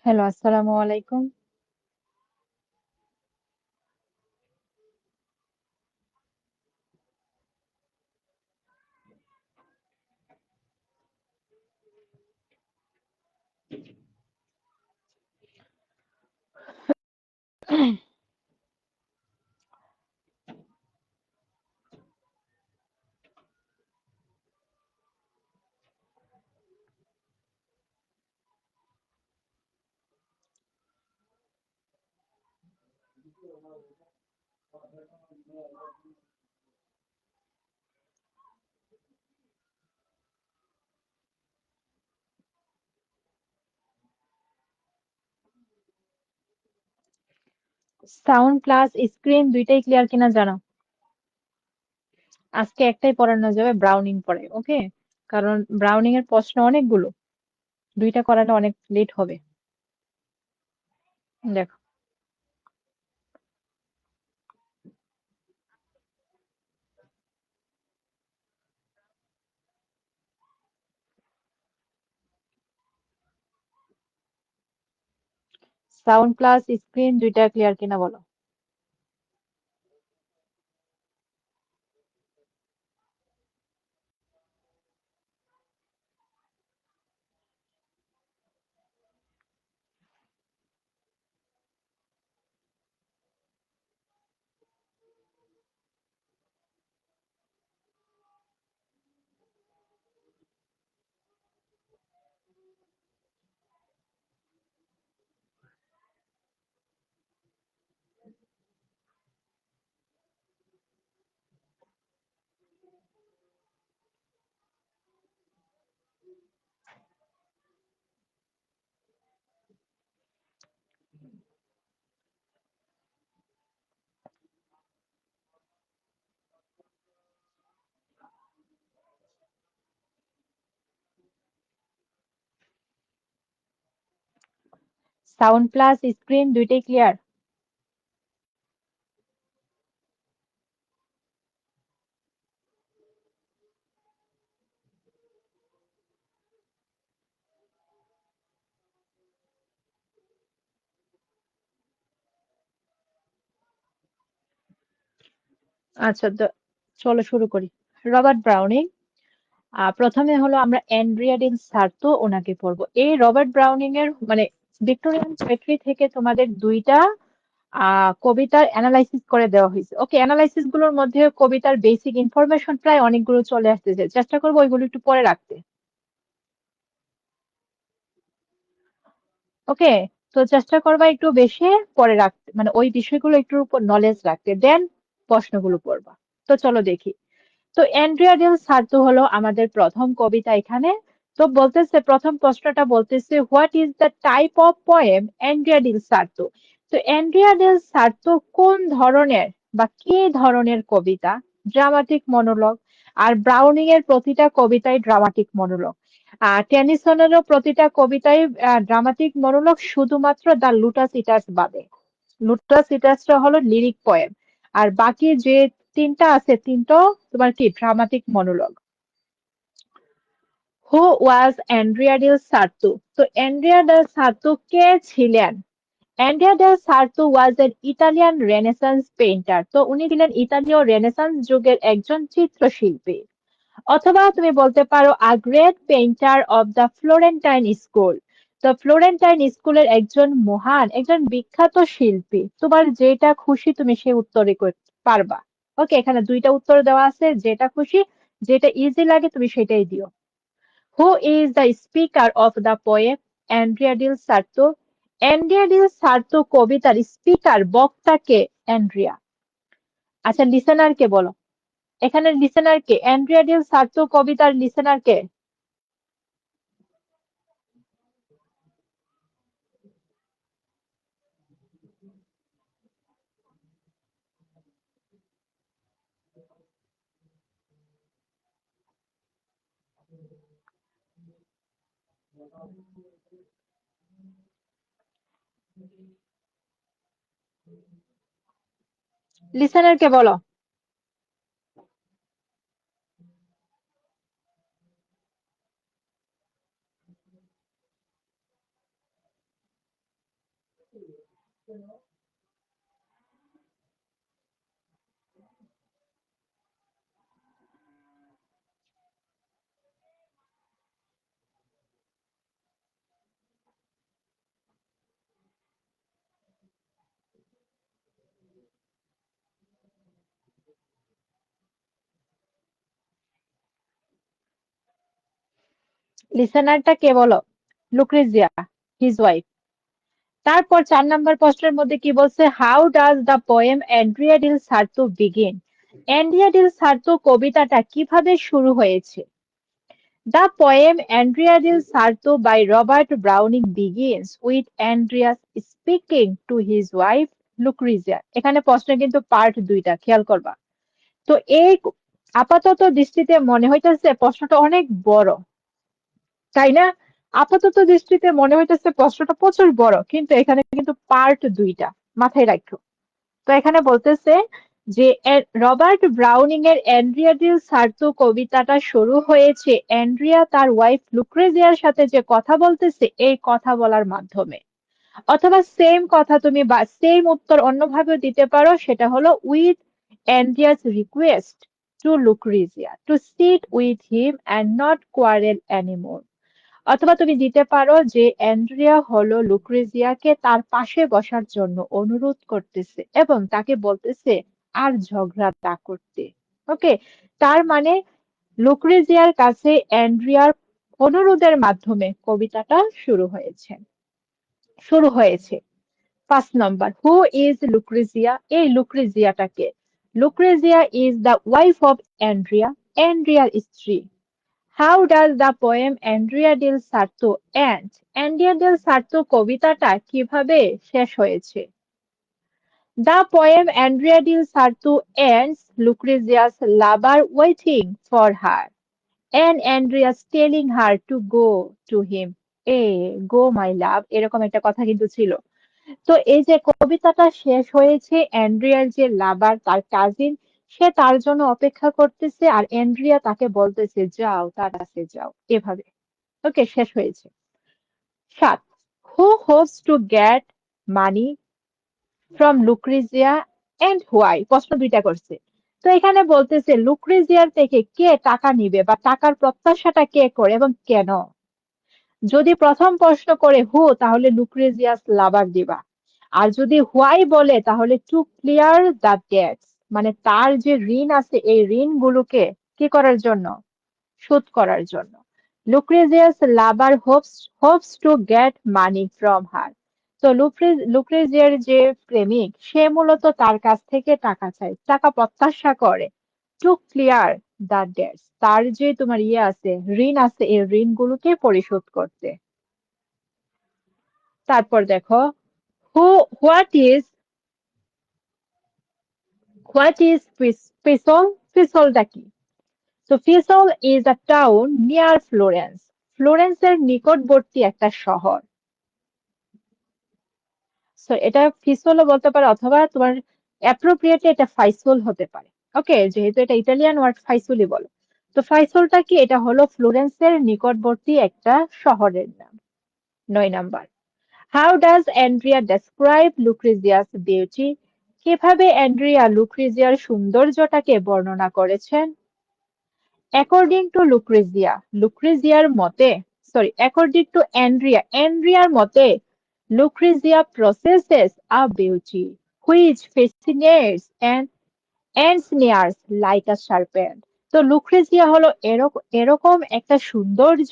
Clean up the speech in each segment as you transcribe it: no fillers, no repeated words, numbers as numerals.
Hello, আসসালামু আলাইকুম। Sound plus screen দুইটাই ক্লিয়ার কিনা জানো? আজকে একটাই পড়ানো যাবে, ব্রাউনিং পড়ে, ওকে? কারণ ব্রাউনিং এর প্রশ্ন অনেকগুলো, দুইটা করালে অনেক লেট হবে। দেখো, সাউন্ড প্লাস স্ক্রিন দুইটা ক্লিয়ার কিনা বলো। সাউন্ড প্লাস স্ক্রিন দুইটাই ক্লিয়ার। আচ্ছা, তো চলো শুরু করি। Robert Browning. প্রথমে হলো আমরা অ্যান্ড্রিয়া ডিল সার্তো ওনাকে পড়বো। এই রবার্ট ব্রাউনিং এর মানে ভিক্টোরিয়ান পোয়েট্রি থেকে তোমাদের দুইটা কবিতার অ্যানালাইসিস করে দেওয়া হয়েছে। ওকে, অ্যানালাইসিস গুলোর মধ্যে কবিতার বেসিক ইনফরমেশন প্রায় অনেকগুলো চলে আসতেছে, চেষ্টা করবো ওইগুলো একটু পরে রাখতে। ওকে, তো চেষ্টা করবা একটু বেশি পরে রাখতে, মানে ওই বিষয়গুলো একটু উপর নলেজ রাখতে, দেন প্রশ্নগুলো পড়বা। তো চলো দেখি। তো অ্যান্ড্রিয়া ডেল সার্তো হলো আমাদের প্রথম কবিতা এখানে। তো বলতেছে, প্রথম প্রশ্নটা বলতেছে, what is the type of poem Andrea del Sarto? তো অ্যান্ড্রিয়া ডেল সার্তো কোন ধরনের বা কি ধরনের কবিতা? Dramatic monologue. আর ব্রাউনিং এর প্রতিটা কবিতায় ড্রামাটিক মনোলগ। টেনিসনেরও প্রতিটা কবিতায় ড্রামাটিক মনোলগ, শুধুমাত্র দ্য লুটাস ইটাস বাদে। লুটাস ইটাসটা হলো লিরিক পোয়েম, আর বাকি যে তিনটা আছে, তিনটা তোমার কি dramatic monologue. Who was Andrea del Sarto? তো অ্যান্ড্রিয়া ডেল সার্তো কে ছিলেন? Andrea del Sarto was an Italian Renaissance painter. তো উনি ছিলেন ইতালীয় রেনেসান্স যুগের একজন চিত্রশিল্পী। অথবা তুমি বলতে পারো a great painter of the Florentine school. তো ফ্লোরেন্টাইন স্কুলের একজন বিখ্যাত শিল্পী। তোমার যেটা খুশি তুমি সেই উত্তরই করতে পারবা। ওকে, এখানে দুইটা উত্তর দেওয়া আছে, যেটা খুশি, যেটা ইজি লাগে তুমি সেটাই দিও। Who is the speaker of the poem Andrea del Sarto? Andrea del Sarto কবিতার স্পিকার, বক্তা কে? অ্যান্ড্রিয়া। আচ্ছা, লিসেনার কে বলো। এখানে লিসেনার কে? অ্যান্ড্রিয়া ডিল সার্তো কবিতার লিসেনার কে? লিসেনার কে বলো। লিসেনারটা কে বলো? Lucrezia, his wife. তারপর 4 নম্বর প্রশ্নের মধ্যে কি বলছে? How does the poem Andrea del Sarto begin? Andrea del Sarto কবিতাটা কিভাবে শুরু হয়েছে? The poem Andrea del Sarto by Robert Browning begins with Andreas speaking to his wife Lucrezia. এখানে প্রশ্ন কিন্তু পার্ট দুইটা, খেয়াল করবা। তো এই আপাতত দৃষ্টিতে মনে হইতেছে প্রশ্নটা অনেক বড়, তাই না? আপাতত দৃষ্টিতে মনে হইতেছে প্রশ্নটা প্রচুর বড়, কিন্তু এখানে কিন্তু পার্ট দুইটা, মাথায় রাখো। তো এখানে বলতেছে যে রবার্ট ব্রাউনিং এর অ্যান্ড্রিয়া ডিল সার্তো কবিতাটা শুরু হয়েছে অ্যান্ড্রিয়া তার ওয়াইফ লুক্রেজিয়ার সাথে যে কথা বলতেছে এই কথা বলার মাধ্যমে। অথবা সেম কথা তুমি বা সেম উত্তর অন্যভাবেও দিতে পারো, সেটা হলো with Andrea's request to Lucrezia to sit with him and not quarrel anymore. অথবা তুমি দিতে পারো যে অ্যান্ড্রিয়া হলো লুক্রেজিয়াকে তার পাশে বসার জন্য অনুরোধ করতেছে এবং তাকে বলতেছে আর ঝগড়া না করতে। ওকে, তার মানে লুক্রেজিয়ার কাছে অ্যান্ড্রিয়ার অনুরোধের মাধ্যমে কবিতাটা শুরু হয়েছে। 5 নম্বর, হু ইজ লুক্রেজিয়া? এই লুক্রেজিয়াটাকে, Lucrezia is the wife of Andrea, অ্যান্ড্রিয়ার স্ত্রী। How does the poem Andrea del Sarto end? Andrea del Sarto কবিতাটা কিভাবে শেষ হয়েছে? The poem Andrea del Sarto ends Lucrezia's lover waiting for her and Andrea's telling her to go to him. Go my love, এরকম একটা কথা কিন্তু ছিল। তো এই যে কবিতাটা শেষ হয়েছে, অ্যান্ড্রিয়ার যে লাভার, তার কাজিন, সে তার জন্য অপেক্ষা করতেছে আর অ্যান্ড্রিয়া তাকে বলতেছে যাও, তার কাছে যাও, এভাবে। ওকে, শেষ হয়েছে। 7, who hopes to get money from Lucrezia and why? প্রশ্ন দুইটা করছে। তো এখানে বলতেছে লুক্রেজিয়ার থেকে কে টাকা নিবে বা টাকার প্রত্যাশাটা কে করে এবং কেন? যদি প্রথম প্রশ্ন করে হু, তাহলে লুক্রেজিয়াস লাভার দিবা। আর যদি হোয়াই বলে তাহলে টু ক্লিয়ার দ্য ডেটস, মানে তার যে ঋণ আছে এই ঋণগুলোকে কি করার জন্য? শোধ করার জন্য। Lucrezia's lover hopes to get money from her. তো লুক্রেজিয়ার যে প্রেমিক, সে মূলত তার কাছ থেকে টাকা চায়, টাকা প্রত্যাশা করে টু ক্লিয়ার দ্য ডেটস, তার যে তোমার ইয়ে আছে, ঋণ আছে, এই ঋণগুলোকে পরিশোধ করতে। তারপর দেখো, হু হোয়াট ইজ ফিসল? ফিসলটা কি? তো Fiesole is a town near Florence, ফ্লোরেন্সের নিকটবর্তী একটা শহর। সো এটা ফিসলও বলতে পারে অথবা তোমার অ্যাপ্রোপ্রিয়েটলি এটা ফাইসল হতে পারে। ওকে, যেহেতু এটা ইটালিয়ান ওয়ার্ড, ফাইসুলি বলো। তো ফাইসলটা কি? এটা হলো ফ্লোরেন্সের নিকটবর্তী একটা শহরের নাম। 9 number, how does Andrea describe Lucrezia's beauty? কিভাবে অ্যান্ড্রিয়া লুক্রেজিয়ার সৌন্দর্যটাকে বর্ণনা করেছেন? অ্যাকর্ডিং টু লুক্রেজিয়া, লুক্রেজিয়ার মতে, সরি, অ্যাকর্ডিং টু অ্যান্ড্রিয়া, অ্যান্ড্রিয়ার মতে, Lucrezia processes a beauty which fascinates and ensnares like a serpent. তো লুক্রেজিয়া হলো এরকম একটা সৌন্দর্য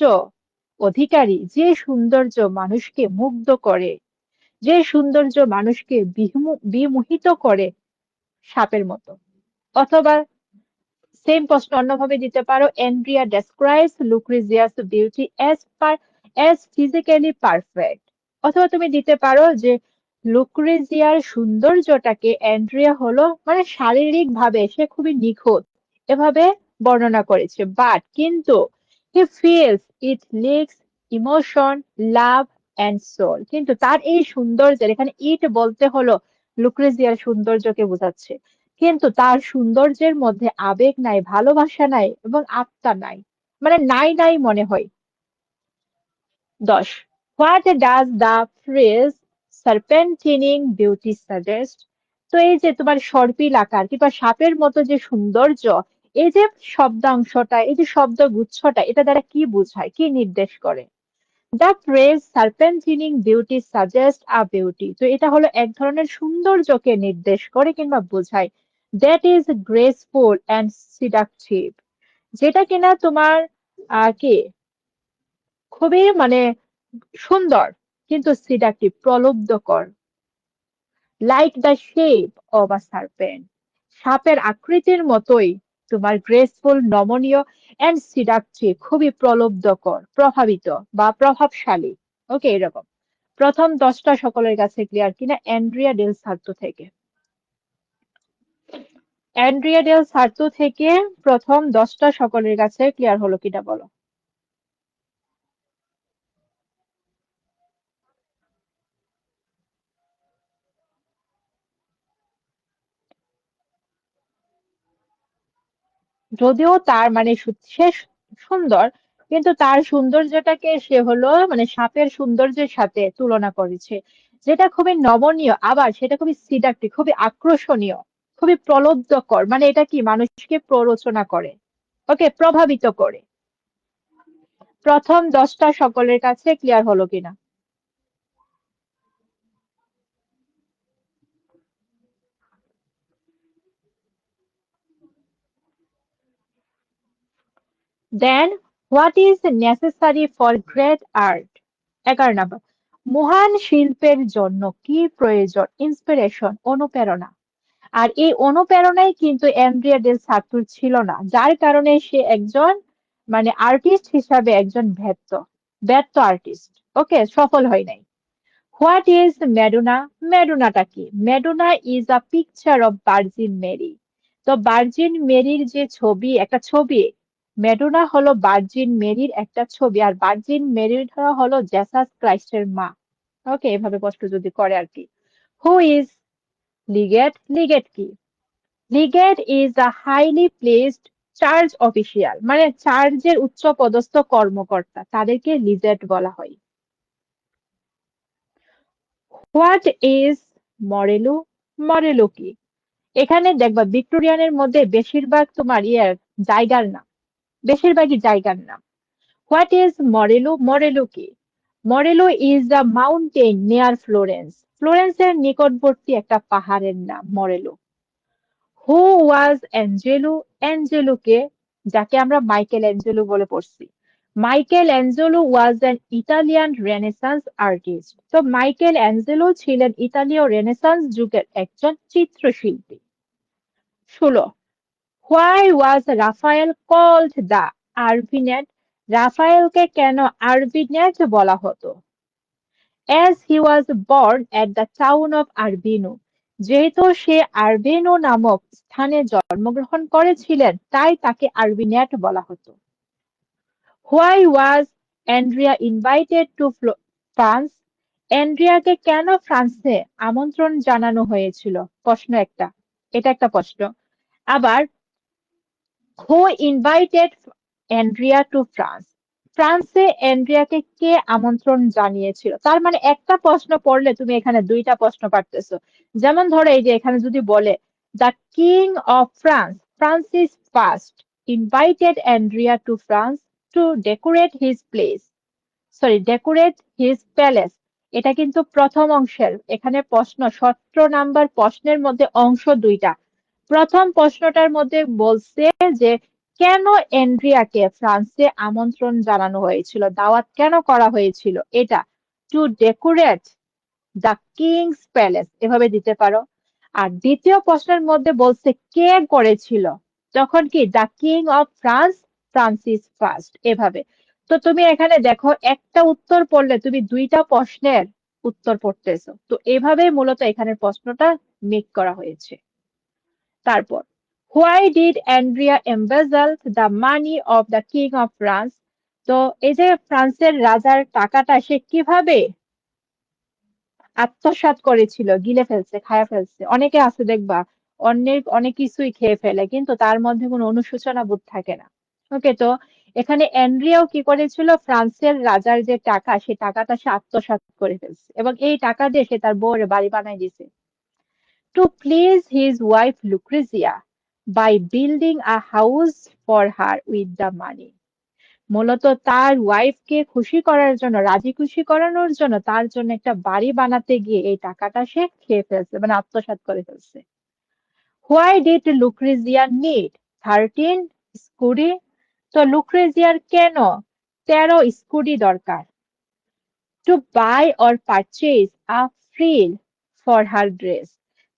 অধিকারী, যে সৌন্দর্য মানুষকে মুগ্ধ করে, যে সৌন্দর্য মানুষকে বিমোহিত করে সাপের মতো। অথবা সেম প্রশ্ন অন্যভাবে দিতে পারো, Andrea describes Lucrezia's beauty as physically perfect. অথবা তুমি দিতে পারো যে লুক্রেজিয়ার সৌন্দর্যটাকে অ্যান্ড্রিয়া হলো মানে শারীরিক ভাবে সে খুবই নিখুঁত, এভাবে বর্ণনা করেছে। বাট কিন্তু he feels it lacks emotion, love and soul. কিন্তু তার এই সৌন্দর্যের, এখানে ইট বলতে হলো লুক্রেজিয়ার সৌন্দর্যকে বোঝাচ্ছে, কিন্তু তার সৌন্দর্যের মধ্যে আবেগ নাই, ভালোবাসা নাই এবং আত্মা নাই, মানে নাই নাই মনে হয়। 10, what does the phrase serpentining beauty suggest. তো এই যে তোমার সর্পিল আকার কিংবা সাপের মতো যে সৌন্দর্য, এই যে শব্দাংশটা, এই যে শব্দগুচ্ছটা, এটা দ্বারা কি বোঝায়, কি নির্দেশ করে? The phrase serpentining beauty suggest a beauty, তো এটা হলো এক ধরনের সৌন্দর্যকে নির্দেশ করে কিংবা বোঝায়, that is graceful and seductive, যেটা কিনা তোমার কি খুবই মানে সুন্দর কিন্তু সিডাকটিভ, প্রলুব্ধকর। Like the shape of a serpent, সাপের আকৃতির মতোই তোমার গ্রেসফুল, নমনীয়, অ্যান্ড সিডাকটিভ, খুবই প্রলুব্ধকর, প্রভাবিত বা প্রভাবশালী। ওকে, এরকম। প্রথম 10টা সকলের কাছে ক্লিয়ার কিনা? অ্যান্ড্রিয়া ডেল সার্তো থেকে। অ্যান্ড্রিয়া ডেল সার্তো থেকে প্রথম 10টা সকলের কাছে ক্লিয়ার হলো কিনা বলো। যদিও তার মানে সে সুন্দর, কিন্তু তার সৌন্দর্যটাকে সে হলো মানে সাপের সৌন্দর্যের সাথে তুলনা করেছে, যেটা খুবই নমনীয়, আবার সেটা খুবই সিডাক্টিভ, খুবই আকর্ষণীয়, খুবই প্রলুব্ধকর। মানে এটা কি মানুষকে প্ররোচনা করে, ওকে, প্রভাবিত করে। প্রথম 10টা সকলের কাছে ক্লিয়ার হলো কিনা? Then what is necessary for great art? 11 number, মহান শিল্পের জন্য কি প্রয়োজন? ইন্সপিরেশন, অনুপ্রেরণা। আর এই অনুপ্রেরণাই কিন্তু অ্যান্ড্রিয়া ডেল সার্তুর ছিল না, যার কারণে সে একজন মানে আর্টিস্ট হিসাবে একজন ব্যর্থ, ব্যর্থ আর্টিস্ট। ওকে, সফল হয় নাই। What is Madonna? মেডুনাটা কি? Madonna is a picture of Virgin Mary. তো ভার্জিন মেরির যে ছবি, একটা ছবি, মেডুনা হলো ভার্জিন মেরির একটা ছবি, আর ভার্জিন মেরির হলো জেসাস ক্রাইস্টের মা। ওকে, এভাবে প্রশ্ন যদি করে আর কি। Who is legate? লিগেট কি? Legate is a highly placed church official, মানে চার্চের উচ্চ পদস্থ কর্মকর্তা, তাদেরকে লিগেট বলা হয়। What is Morello? মরেলো কি? এখানে দেখবা ভিক্টোরিয়ানের মধ্যে বেশিরভাগ তোমার জায়গার নাম, বেশিরভাগই জায়গার নাম। What is Morello? মরেলো কি? Morello is the mountain near Florence, ফ্লোরেন্সের নিকটবর্তী একটা পাহাড়ের নাম মরেলো। হু ওয়াজ অ্যাঞ্জেলো? অ্যাঞ্জেলোকে, যাকে আমরা মাইকেল অ্যাঞ্জেলো বলে পড়ছি। Michelangelo was an Italian renaissance artist. তো মাইকেল অ্যাঞ্জেলো ছিলেন ইতালীয় রেনেসান্স যুগের একজন চিত্রশিল্পী। 16, why was Raphael called the Urbinate? রাফায়েলকে কেন আরভিনেট বলা হতো? as he was born at the town of Urbino, যেহেতু সে আরবেনো নামক স্থানে জন্মগ্রহণ করেছিলেন, তাই তাকে আরবিনেট বলা হতো। Why was Andrea invited to France? অ্যান্ড্রিয়াকে কেন ফ্রান্সে আমন্ত্রণ জানানো হয়েছিল? প্রশ্ন একটা, এটা একটা প্রশ্ন। আবার হু ইনভাইটেড অ্যান্ড্রিয়া টু ফ্রান্স? ফ্রান্সে অ্যান্ড্রিয়াকে কে আমন্ত্রণ জানিয়েছিল? তার মানে একটা প্রশ্ন পড়লে তুমি এখানে দুইটা প্রশ্ন পারতেছো। যেমন ধরো এই যে এখানে যদি বলে the king of France Francis first invited Andrea to France to decorate his place, sorry decorate his palace, এটা কিন্তু প্রথম অংশের এখানে প্রশ্ন। 17 নাম্বার প্রশ্নের মধ্যে অংশ দুইটা। প্রথম প্রশ্নটার মধ্যে বলছে যে কেন এন্ড্রিয়াকে ফ্রান্সে আমন্ত্রণ জানানো হয়েছিল, দাওয়াত কেন করা হয়েছিল, এটা to decorate the king's palace, এভাবে দিতে পারো। আর দ্বিতীয় প্রশ্নের মধ্যে বলছে কে করেছিল, তখন কি the king of France Francis first, এভাবে। তো তুমি এখানে দেখো একটা উত্তর পড়লে তুমি দুইটা প্রশ্নের উত্তর পড়তেছো, তো এভাবে মূলত এখানে প্রশ্নটা মেক করা হয়েছে। তারপর why did Andrea embezzle the money of the king of France? তো এই যে ফ্রান্সের রাজার টাকাটা সে কিভাবে আত্মসাৎ করেছিল, গিলে ফেলছে, খায়া ফেলছে। অনেকে আছে দেখবা অন্যের অনেক কিছুই খেয়ে ফেলে কিন্তু তার মধ্যে কোনো অনুশোচনা বোধ থাকে না। ওকে, তো এখানে অ্যান্ড্রিয়াও কি করেছিল, ফ্রান্সের রাজার যে টাকা, সে টাকাটা সে আত্মসাৎ করে ফেলছে এবং এই টাকা দিয়ে সে তার বউয়ের বাড়ি বানাই দিছে to please his wife Lucrezia by building a house for her with the money. মূলত তার ওয়াইফকে খুশি করার জন্য, রাজি খুশি করানোর জন্য তার জন্য একটা বাড়ি বানাতে গিয়ে এই টাকাটা সে খেয়ে ফেলছে, মানে আত্মসাৎ করে ফেলছে। Why did Lucrezia need 13 স্কুডি? তো লুক্রেজিয়ার কেন 13 স্কুডি দরকার? To buy or purchase a frill for her dress,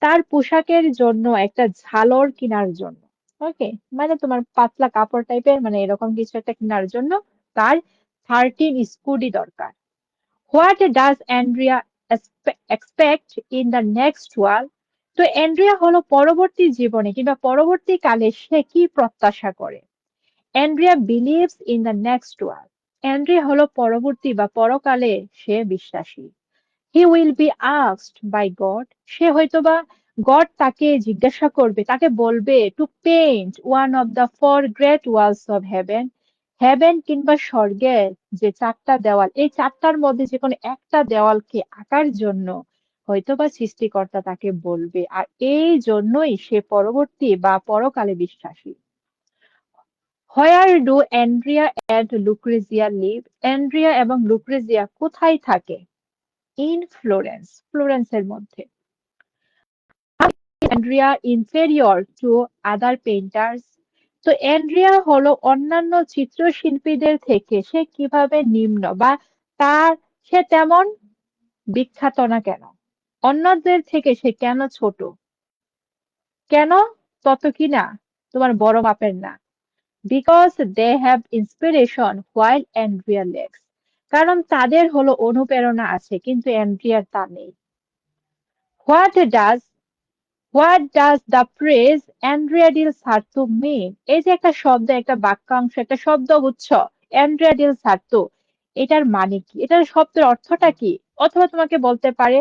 তার পোশাকের জন্য একটা ঝালর কেনার জন্য। ওকে, মানে তোমার পাতলা কাপড় টাইপের, মানে এরকম কিছু একটা কেনার জন্য তার 13 স্কুডি দরকার। What does Andrea expect in the next world? তো অ্যান্ড্রিয়া হলো পরবর্তী জীবনে কিংবা পরবর্তীকালে সে কি প্রত্যাশা করে? Andrea believes in the next world. Andrea হলো পরবর্তী বা পরকালে সে বিশ্বাসী। He will be asked by God, সে হয়তোবা গড তাকে জিজ্ঞাসা করবে, তাকে বলবে to paint one of the four great walls of heaven. Heaven কিংবা স্বর্গের যে চারটা দেওয়াল, এই চারটার মধ্যে যে কোনো একটা দেওয়ালকে আঁকার জন্য হয়তোবা সৃষ্টিকর্তা তাকে বলবে, আর এই জন্যই সে পরবর্তী বা পরকালে বিশ্বাসী। Where do Andrea and Lucrezia live? Andrea এবং লুক্রেজিয়া কোথায় থাকে? ইন ফ্লোরেন্স, ফ্লোরেন্সের মধ্যে। Andrea inferior to other painters? তো অ্যান্ড্রিয়া হলো অন্যান্য চিত্রশিল্পীদের থেকে সে কিভাবে নিম্ন, বা তার সে তেমন বিখ্যাত না কেন? অন্যদের থেকে সে কেন ছোট? কেন তত কি না তোমার বড় মাপের না? Because they have inspiration while Andrea lacks, কারণ তাদের হলো অনুপ্রেরণা আছে কিন্তু অ্যান্ড্রিয়ার তা নেই। What does what does the phrase Andrea del Sarto mean? এই যে একটা শব্দ, একটা বাক্যাংশ, একটা শব্দগুচ্ছ, অ্যান্ড্রিয়া ডিল সার্তো, এটার মানে কি, এটার শব্দের অর্থটা কি? অথবা তোমাকে বলতে পারে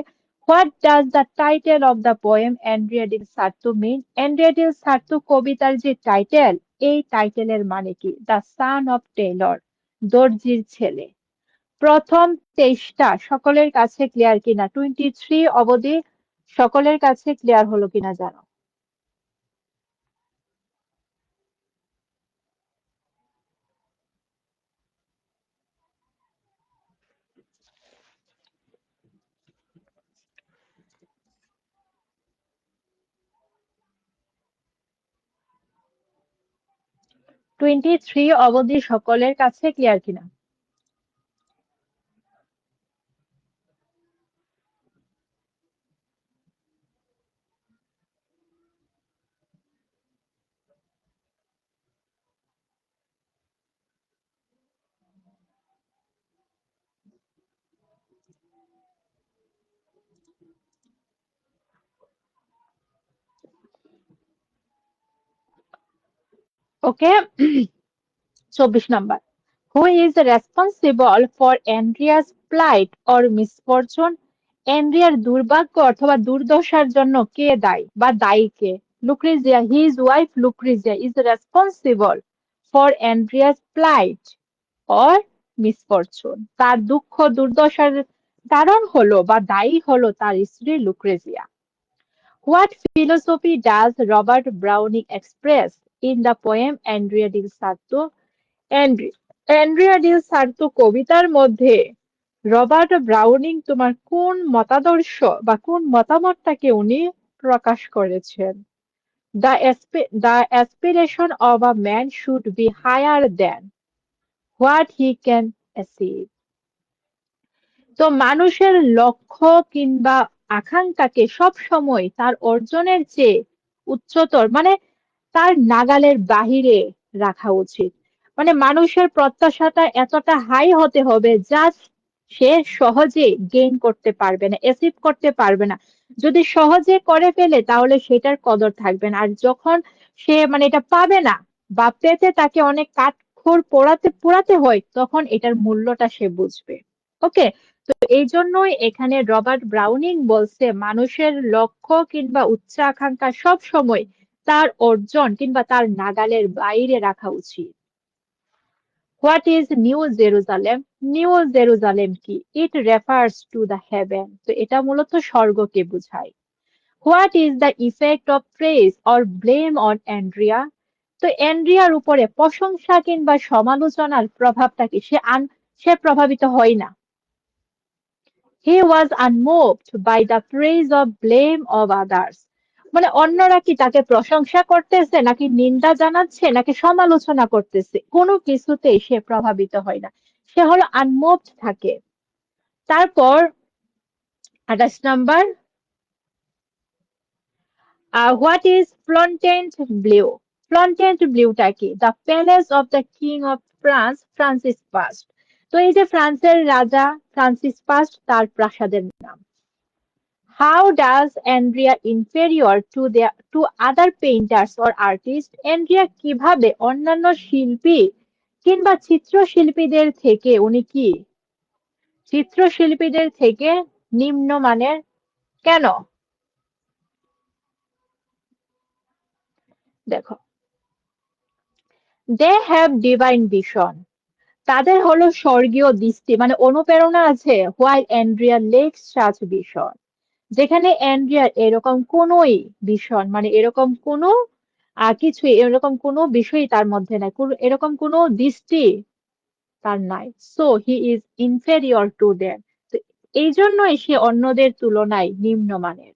what does the title of the poem Andrea del Sarto mean? Andrea del Sarto কবিতার যে টাইটেল, এই টাইটেলের মানে কি? দ্য সান অফ টেইলর, দর্জির ছেলে। প্রথম 23টা সকলের কাছে ক্লিয়ার কিনা? 23 অবধি সকলের কাছে ক্লিয়ার হলো কিনা জানো? 23 অবধি সকলের কাছে ক্লিয়ার কিনা? Okay, 24 number. Who is responsible for Andrea's plight or misfortune? অ্যান্ড্রিয়ার দুর্ভাগ্য অথবা দুর্দশার জন্য কে দায়ী বা দায়ী কে? Lucrezia, his wife Lucrezia is responsible for Andrea's plight or misfortune. তার দুঃখ দুর্দশার কারণ হলো বা দায়ী হলো তার স্ত্রী Lucrezia. What philosophy does Robert Browning express in the poem Andrea del Sarto? Andrea del Sarto কবিতার মধ্যে রবার্ট ব্রাউনিং তোমার কোন মতাদর্শ বা কোন মতামতটাকে উনি প্রকাশ করেছেন? The aspiration of a man should be higher than what he can achieve. তো মানুষের লক্ষ্য কিংবা আকাঙ্ক্ষাকে সব সময় তার অর্জনের চেয়ে উচ্চতর, মানে তার নাগালের বাহিরে রাখা উচিত। মানে মানুষের প্রত্যাশাটা এতটা হাই হতে হবে যা সে সহজে গেইন করতে পারবে না, অ্যাচিভ করতে পারবে না। যদি সহজে করে ফেলে তাহলে সেটার কদর থাকবে না, আর যখন সে মানে এটা পাবে না বা পেতে তাকে অনেক কাঠখড় পোড়াতে পোড়াতে হয়, তখন এটার মূল্যটা সে বুঝবে। ওকে, তো এই জন্যই এখানে রবার্ট ব্রাউনিং বলছে মানুষের লক্ষ্য কিংবা উচ্চাকাঙ্ক্ষা সব সময় তার অর্জন কিংবা তার নাগালের বাইরে রাখা উচিত। What is New Jerusalem? New Jerusalem কি? It refers to the heaven. তো এটা মূলত স্বর্গকে বোঝায়। What is the effect of praise or blame on Andrea? তো অ্যান্ড্রিয়ার উপরে প্রশংসা কিংবা সমালোচনার প্রভাবটা কি? সে প্রভাবিত হয় না। He was unmoved by the praise of blame of others. মানে অন্যরা কি তাকে প্রশংসা করতেছে নাকি নিন্দা জানাচ্ছে নাকি সমালোচনা করতেছে, কোনো কিছুতেই সে প্রভাবিত হয় না, সে হলো আনমুভড থাকে। তারপর 28 নাম্বার, হোয়াট ইজ ফ্লন্টেন্ট ব্লিউ? ফ্লন্টেন্ট ব্লিউটা কি? The palace of the king of France Francis first. তো এই যে ফ্রান্সের রাজা ফ্রান্সিস ফার্স্ট, তার প্রাসাদের নাম। How does Andrea inferior to other painters or artists? Andrea কিভাবে অন্যান্য শিল্পী কিংবা চিত্রশিল্পীদের থেকে উনি কি চিত্রশিল্পীদের থেকে নিম্নমানের? কেন? দেখো, they have divine vision. তাদের হলো স্বর্গীয় দৃষ্টি মানে অনুপ্রেরণা আছে, while Andrea lacks such vision. যেখানে অ্যান্ড্রিয়ার এরকম কোনোই ভীষণ মানে এরকম কোনো কিছুই এরকম কোনো বিষয়ই তার মধ্যে নাই, এরকম কোনো দৃষ্টি তার নাই। So he is inferior to them. তো এই জন্যই সে অন্যদের তুলনায় নিম্নমানের।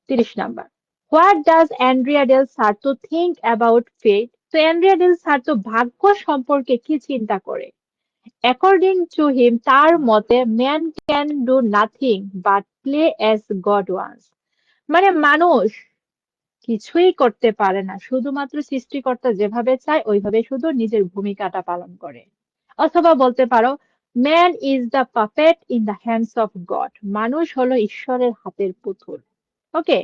30 number, what does Andrea del Sarto think about fate? তো অ্যান্ড্রিয়া ডেল সার্তো ভাগ্য সম্পর্কে কি চিন্তা করে? অ্যাকর্ডিং টু হিম, তার মতে, man can do nothing but play as God once. মানে মানুষ কিছুই করতে পারে না, শুধুমাত্র সৃষ্টিকর্তা যেভাবে চায় ওইভাবে শুধু নিজের ভূমিকাটা পালন করে। অথবা বলতে পারো, man is the puppet in the hands of god. মানুষ হলো ঈশ্বরের হাতের পুতুল। ওকে,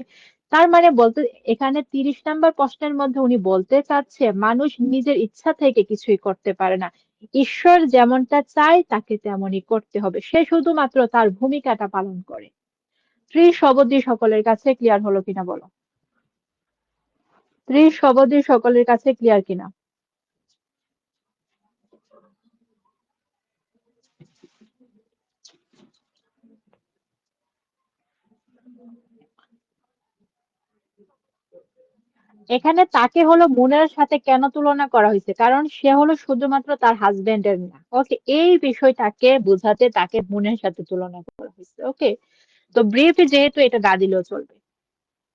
তার মানে বলতে এখানে 30 নাম্বার প্রশ্নের মধ্যে উনি বলতে চাচ্ছে মানুষ নিজের ইচ্ছা থেকে কিছুই করতে পারে না, ঈশ্বর যেমনটা চায় তাকে তেমনই করতে হবে, সে শুধুমাত্র তার ভূমিকাটা পালন করে। ত্রিশবদী সকলের কাছে ক্লিয়ার হলো কিনা বলো? ত্রিশবদী সকলের কাছে ক্লিয়ার কিনা? এখানে তাকে হলো মুনের সাথে কেন তুলনা করা হয়েছে, কারণ সে হলো শুধুমাত্র তার হাজবেন্ডের না। ওকে, এই বিষয়টাকে বোঝাতে তাকে মুনের সাথে তুলনা করা হয়েছে। ওকে, তো ব্রিফ যেহেতু এটা না দিলেও চলবে।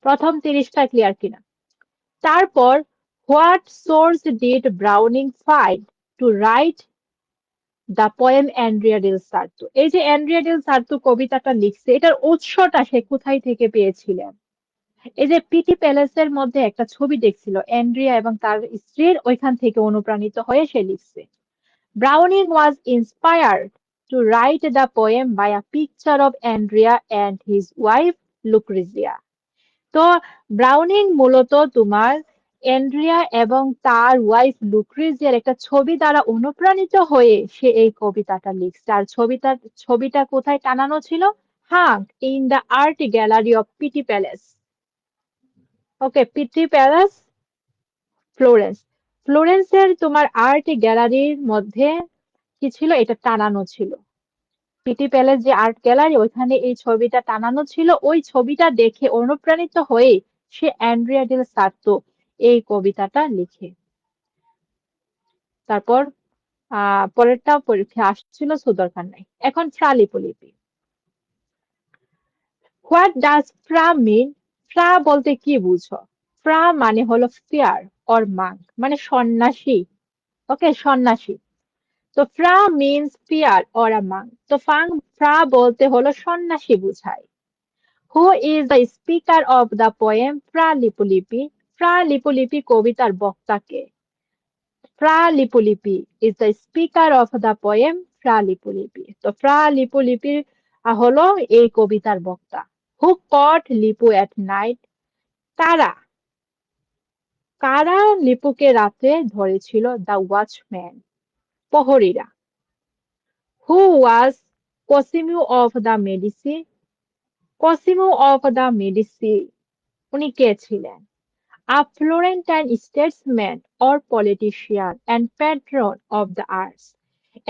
প্রথম 30টা ক্লিয়ার কিনা? তারপর, what source did Browning find to write the poem Andrea del Sarto? এই যে অ্যান্ড্রিয়া ডেল সার্তো কবিতাটা লিখছে, এটার উৎসটা সে কোথায় থেকে পেয়েছিলেন? এই যে পিটি প্যালেসের মধ্যে একটা ছবি দেখছিল অ্যান্ড্রিয়া এবং তার স্ত্রীর, ওইখান থেকে অনুপ্রাণিত হয়ে সে লিখছে। Browning was inspired to write the poem by a picture of Andrea and his wife Lucrezia. তো ব্রাউনিং মূলত তোমার অ্যান্ড্রিয়া এবং তার ওয়াইফ লুক্রিজিয়ার একটা ছবি দ্বারা অনুপ্রাণিত হয়ে সে এই কবিতাটা লিখছে। আর ছবিটা কোথায় টানানো ছিল? Hang in the art gallery of Pitti Palace. Okay, Pitti Palace, Florence. ফ্লোরেন্সের তোমার আর্ট গ্যালারির মধ্যে কি ছিল? এটা টানানো ছিল। পিটি প্যালেস যে আর্ট গ্যালারি, ওইখানে এই ছবিটা টানানো ছিল। ওই ছবিটা দেখে অনুপ্রাণিত হয়ে সে অ্যান্ড্রিয়া ডেল সার্তো এই কবিতাটা লিখে। তারপর পরেরটা পরীক্ষায় আসছিল, সো দরকার নাই। এখন ফ্রালিপলিপি। হোয়াট ডাজ ফ্রা মিন? ফ্রা বলতে কি বুঝো? ফ্রা মানে হলো ফিয়ার অর মাঙ্ক, মানে সন্ন্যাসী। ওকে, সন্ন্যাসী। তো Fra means friar or a monk. তো ফ্রা বলতে হলো সন্ন্যাসী বুঝায়। Who is the speaker of the poem Fra Lippo Lippi? Fra Lippo Lippi কবিতার বক্তাকে। Fra Lippo Lippi is the speaker of the poem Fra Lippo Lippi. তো ফ্রা লিপুলিপি হলো এই কবিতার বক্তা। Who caught Lippo at night? কারা কারা লিপুকে রাতে ধরেছিল? দ্য ওয়াচম্যান, প্রহরীরা। Who was Cosimo of the Medici? Cosimo of the Medici উনি কে ছিলেন? A Florentine statesman or politician and patron of the arts.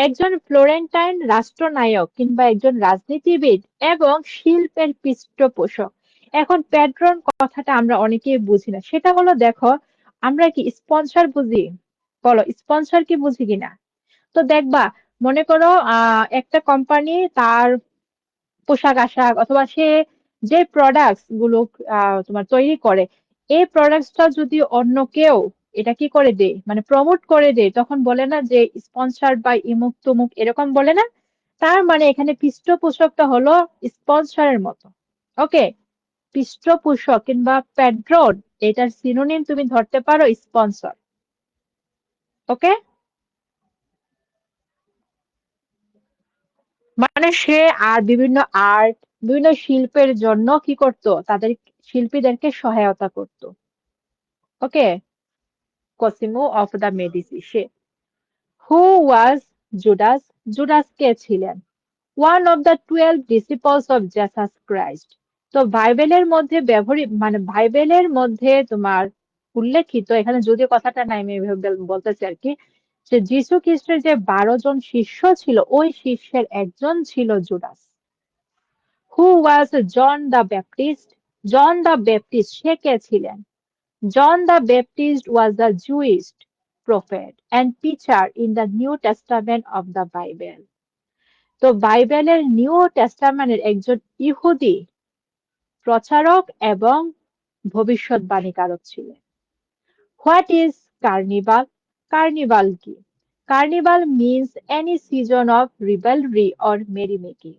একজন ফ্লোরেন্টাইন রাষ্ট্রনায়ক কিংবা একজন রাজনীতিবিদ এবং শিল্পের পৃষ্ঠপোষক। এখন প্যাট্রন কথাটা আমরা অনেকেই বুঝি না। সেটা হলো দেখো, আমরা কি স্পন্সর বুঝি? বলো স্পন্সর কি বুঝি কিনা? তো দেখবা, মনে করো একটা কোম্পানি তার পোশাক-আশাক অথবা সে যে প্রোডাক্টস গুলো তোমার তৈরি করে, এই প্রোডাক্টসটা যদি অন্য কেউ এটা কি করে দেয়, মানে প্রমোট করে দেয়, তখন বলে না যে স্পন্সর্ড বাই ইমুক তুমুক, এরকম বলে না? তার মানে এখানে পৃষ্ঠপোষকটা হলো স্পন্সরের মতো। ওকে, পৃষ্ঠপোষক কিংবা প্যাট্রন, এটার সিনোনিম তুমি ধরতে পারো স্পন্সর। ওকে, মানে সে আর বিভিন্ন আর্ট, বিভিন্ন শিল্পের জন্য কি করতো, তাদের শিল্পীদেরকে সহায়তা করতো। Okay, Cosimo of the Medici সে। Who was Judas? জুডাস কে ছিলেন? One of the 12 disciples of Jesus Christ. তো বাইবেলের মধ্যে ব্যবহৃত, মানে বাইবেলের মধ্যে তোমার উল্লেখিত, এখানে যদিও কথাটা নাই, আমি এভাবে বলতেছি আর কি, যে যীশু খ্রিস্টের যে 12 জন শিষ্য ছিল, ওই শিষ্যের একজন ছিল Judas. Who was John the Baptist? John the Baptist সে কে ছিলেন? John the Baptist was a Jewish prophet and preacher in the New Testament of the Bible. তো বাইবেলের নিউ টেস্টামেন্টের একজন ইহুদি প্রচারক এবং ভবিষ্যৎবাণীকারক ছিলেন। What is carnival? কার্নিভাল কি? Carnival means any season of revelry or merrymaking.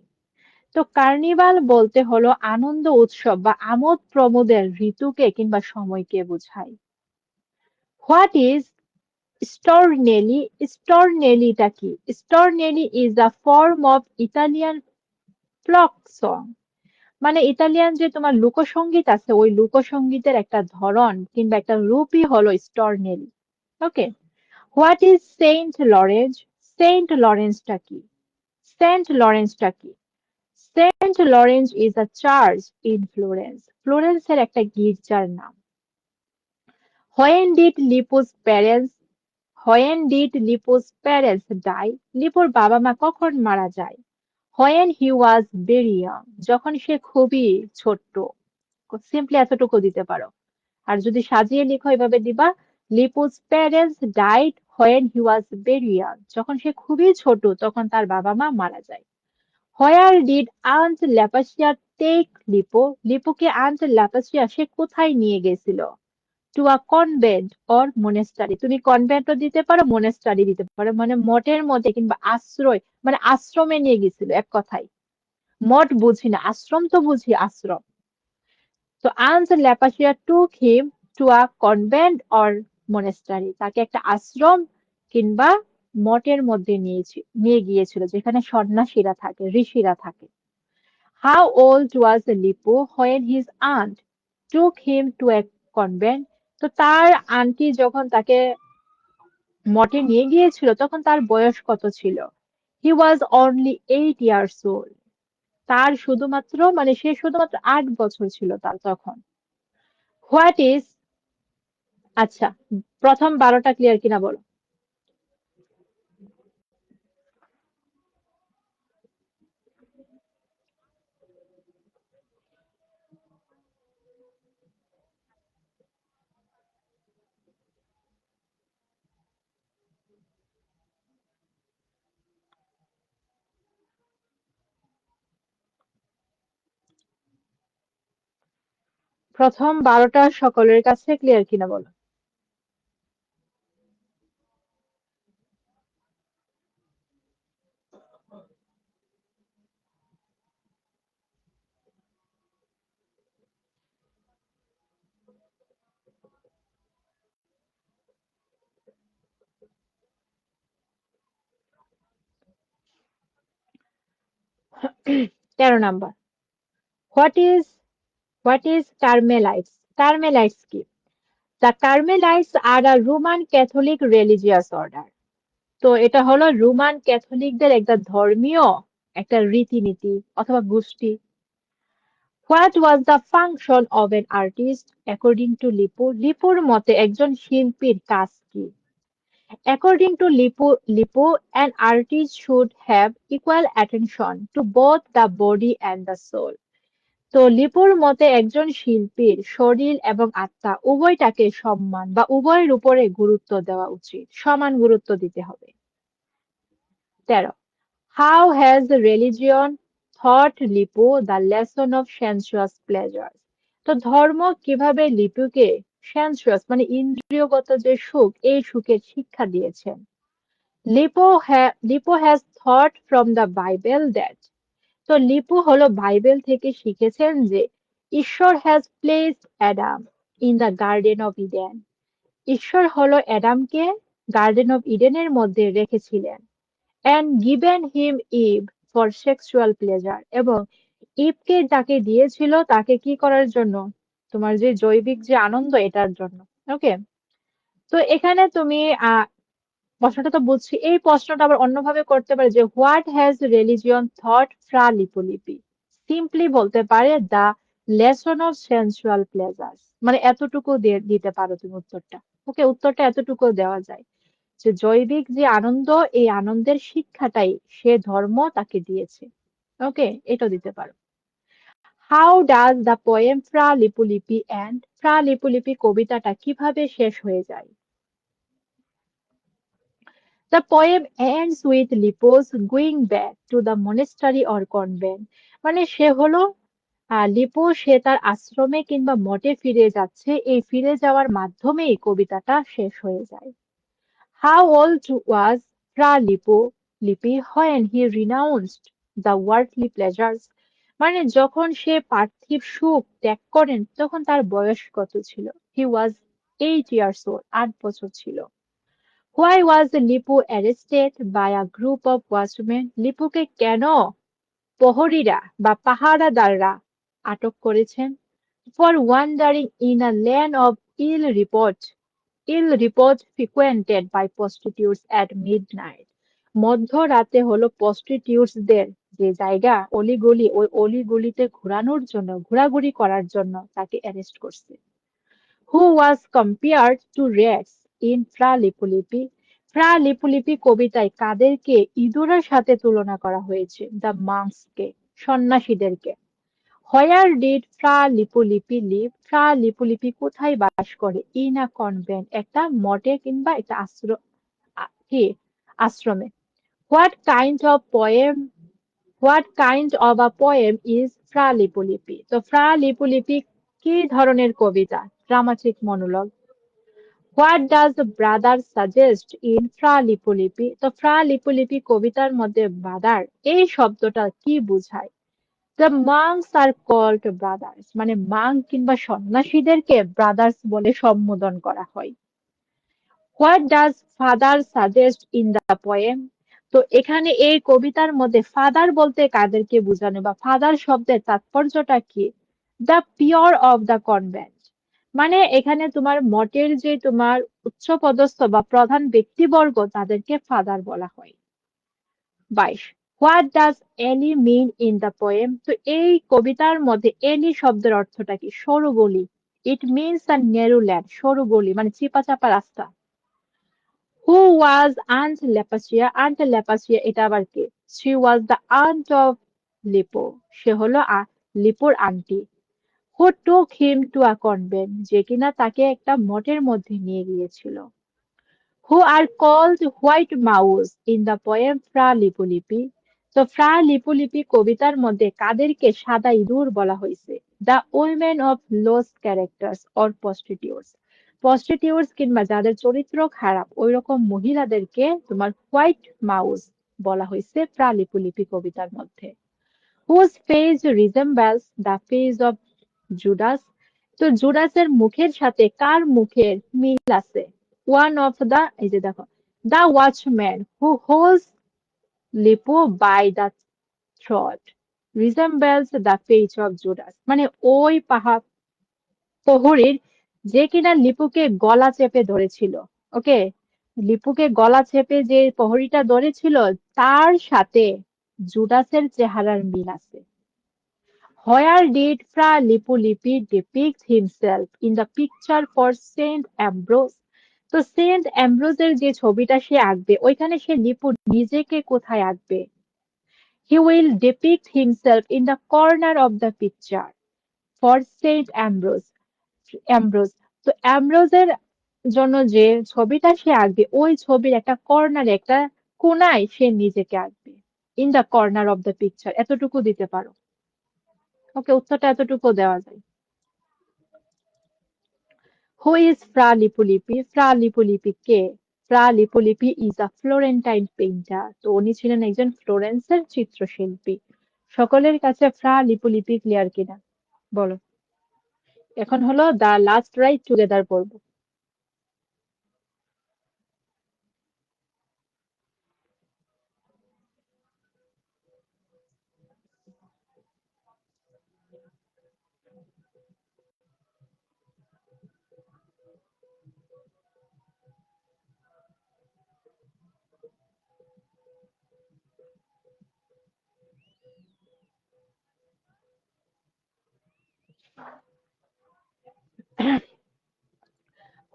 তো কার্নিভাল বলতে হলো আনন্দ উৎসব বা আমোদ প্রমোদের ঋতুকে কিংবা সময়কে বোঝায়। What is Stornelli? Stornelliটা কি? Stornelli is a form of Italian folk song. মানে ইতালিয়ান যে তোমার লোকসঙ্গীত আছে, ওই লোকসঙ্গীতের একটা ধরন কিংবা একটা রূপই হলো stornelli. Okay, what is Saint Lawrence? Saint লরেন্সটা কি? সেন্ট লরেন্সটা কি? Saint Lawrence is a church in Florence. ফ্লোরেন্সের একটা গির্জার নাম। When did Lippo's parents? When did Lippo's parents die? লিপুর বাবা মা কখন মারা যায়? When he was very young, যখন সে খুবই ছোট্ট। সিম্পলি এতটুকু দিতে পারো। আর যদি সাজিয়ে লিখো এভাবে দিবা, Lippo's parents died when he was very young, যখন সে খুবই ছোট তখন তার বাবা মা মারা যায়। Where did aunt Lapaccia take Lippo? লিপুকে আন্ট ল্যাপাসিয়া সে কোথায় নিয়ে গেছিল? To a convent or monastery. তুমি কনভেন্টও দিতে পারো, মোনেস্টারি দিতে পারো, মানে মঠের মধ্যে কিংবা আশ্রয়, মানে আশ্রমে নিয়ে গেছিল এক কথায়। মঠ বুঝি না, আশ্রম তো বুঝি, আশ্রম। তো aunt Lapaccia took him to a convent or monastery, তাকে একটা আশ্রম কিংবা মঠের মধ্যে নিয়ে গিয়েছিল, যেখানে সন্ন্যাসীরা থাকে, ঋষিরা থাকে। How old was Lippo when his aunt took him to a convent? তো তার আন্টি যখন তাকে মঠে নিয়ে গিয়েছিল তখন তার বয়স কত ছিল? হি ওয়াজ অনলি 8 ইয়ার্স ওল্ড। তার শুধুমাত্র, মানে সে শুধুমাত্র 8 বছর ছিল তার তখন। হোয়াট ইজ, আচ্ছা, প্রথম 12টা ক্লিয়ার কিনা বলো। প্রথম 12টা সকলের কাছে ক্লিয়ার কিনা বলো। তেরো number. What is, what is Carmelites? Carmelites কি? The Carmelites are a Roman Catholic religious order. তো এটা হলো রোমান ক্যাথলিকদের একটা ধর্মীয় একটা রীতিনীতি অথবা গোষ্ঠী। What was the function of an artist according to Lippo? লিপুর মতে একজন শিল্পীর কাজ কি? According to Lippo, an artist should have equal attention to both the body and the soul. তো লিপুর মতে একজন শিল্পীর শরীর এবং আত্মা উভয়টাকে সম্মান বা উভয়ের উপরে গুরুত্ব দেওয়া উচিত, সমান গুরুত্ব দিতে হবে। 13. How has religion taught Lipu the lesson of sensuous pleasures? তো ধর্ম কিভাবে লিপুকে সেন্সুয়াস মানে ইন্দ্রিয়গত যে সুখ এই সুখের শিক্ষা দিয়েছেন? Lippo has thought from the Bible that তো লিপু হলো বাইবেল থেকে শিখেছেন যে ঈশ্বর has placed Adam in the garden of Eden. ঈশ্বর হলো অ্যাডামকে গার্ডেন অফ ইডেনের মধ্যে রেখেছিলেন and given him Eve for sexual pleasure এবং ইভকে তাকে দিয়েছিল তাকে কি করার জন্য? তোমার যে জৈবিক যে আনন্দ এটার জন্য। ওকে, তো এখানে তুমি প্রশ্নটা তো বুঝছি, এই প্রশ্নটা আবার অন্যভাবে করতে পারে যে what has religion taught Fra Lippo Lippi? Simply বলতে পারে the lesson of sensual pleasures, মানে এতটুকু দিতে পারো তুমি উত্তরটা। ওকে, উত্তরটা এতটুকু দেওয়া যায় যে জৈবিক যে আনন্দ এই আনন্দের শিক্ষাটাই সে ধর্ম তাকে দিয়েছে। ওকে, এটা দিতে পারো। How does the poem Fra Lippo Lippi end? Fra Lippo Lippi কবিতাটা কিভাবে শেষ হয়ে যায়? The poem ends with Lippo's going back to the monastery or convent. মানে সে হলো লিপো সে তার আশ্রমে কিংবা মঠে ফিরে যাচ্ছে, এই ফিরে যাওয়ার মাধ্যমেই কবিতাটা শেষ হয়ে যায়। How old was Fra Lippi when he renounced the worldly pleasures? মানে যখন সে পার্থিব সুখ ত্যাগ করেন তখন তার বয়স কত ছিল? He was 8 years old, 8 বছর ছিল। Why was Lipu arrested by a group of watchmen? লিপুকে কেন প্রহরীরা বা পাহারাদাররা আটক করেছেন? For wandering in a land of ill report frequented by prostitutes at midnight. মধ্যরাতে হলো প্রস্টিটিউটসদের যে জায়গা অলিগলি, ওই অলিগলিতে ঘোরাঘুরি করার জন্য তাকে অ্যারেস্ট করছে। Who was compared to rats in Fra Lippi? ফ্রা লিপুলিপি কবিতায় কাদেরকে ইঁদুরের সাথে তুলনা করা হয়েছে? দ্য মাংসকে, সন্ন্যাসীদেরকে। Where did ফ্রা লিপুলিপি leave? ফ্রা লিপুলিপি কোথায় বাস করে? ইন আ কনভেন্ট, একটা মঠে কিংবা একটা কি আশ্রমে। What kind of poem is Fra Lippo Lippi? তো ফ্রা লিপুলিপি কি ধরনের কবিতা? Dramatic monologue. What does brother suggest in Fra Lippo Lippi? তো ফ্রা লিপুলিপি কবিতার মধ্যে ব্রাদার এই শব্দটা কি বোঝায়? দ্য মাংস আর কল্ড ব্রাদার্স, মানে মাং কিংবা সন্ন্যাসীদেরকে ব্রাদার্স বলে সম্বোধন করা হয়। What does father suggest in the poem? তো এখানে এই কবিতার মধ্যে ফাদার বলতে কাদেরকে বোঝানো বা ফাদার শব্দের তাৎপর্যটা কি? The pure of the convent, মানে এখানে তোমার মঠের যে তোমার উচ্চপদস্থ বা প্রধান ব্যক্তিবর্গ তাদেরকে ফাদার বলা হয়। 22. হোয়াট ডাজ এলি মিন ইন দ্য পোয়েম? তো এই কবিতার মধ্যে এলি শব্দের অর্থটা কি? সরু গলি। It means a narrow land, সরু গলি মানে চিপা চাপা রাস্তা। হু ওয়াজ আন্ট লেপাসিয়া? আন্ট লেপাসিয়া এটা আবার কে? She was the aunt of Lippo, সে হলো লিপোর aunty. Who took him to a convent, যে কিনা তাকে একটা মঠের মধ্যে নিয়ে গিয়েছিল। Who are called white mouse in the poem ফ্রা Lippo Lippi? তো ফ্রা লিপুলিপি কবিতার মধ্যে কাদেরকে সাদা ইঁদুর বলা হয়েছে? The women of lose characters or prostitutes. Prostitutes কিংবা যাদের চরিত্র খারাপ ওই রকম মহিলাদেরকে তোমার হোয়াইট মাউস বলা হয়েছে ফ্রা লিপুলিপি কবিতার মধ্যে। Whose face resembles the face of Judas? তো জুডাসের মুখের সাথে কার মুখের মিল আছে? ওয়ান অফ দা, এই যে দেখো, the watchman who holds Lippo by the throat resembles the face of Judas, মানে ওই প্রহরীর যে কিনা লিপুকে গলা চেপে ধরেছিল। ওকে, লিপুকে গলা চেপে যে প্রহরীটা ধরেছিল তার সাথে জুডাসের চেহারার মিল আছে। Where did Fra Lippi depict himself in the picture for Saint Ambrose? তো সেন্ট অ্যামব্রোসের যে ছবিটা সে আঁকবে ওইখানে সে লিপু নিজেকে কোথায় আঁকবে? He will depict himself in the corner of the picture for Saint Ambrose. Ambrose তো অ্যামব্রোসের জন্য যে ছবিটা সে আঁকবে ওই ছবির একটা কর্নারে একটা কোনায় সে নিজেকে আঁকবে। In the corner of the picture এতটুকু দিতে পারো। ওকে, উত্তরটা এতটুকু দেওয়া যায়। Who is Fra Lippo Lippi? Fra Lippo Lippi কে? Fra Lippo Lippi is a Florentine painter. তো উনি ছিলেন একজন ফ্লোরেন্সের চিত্রশিল্পী। সকলের কাছে ফ্রা লিপুলিপি ক্লিয়ার কিনা বলো। এখন হলো দ্য লাস্ট রাইড টুগেদার পড়ব।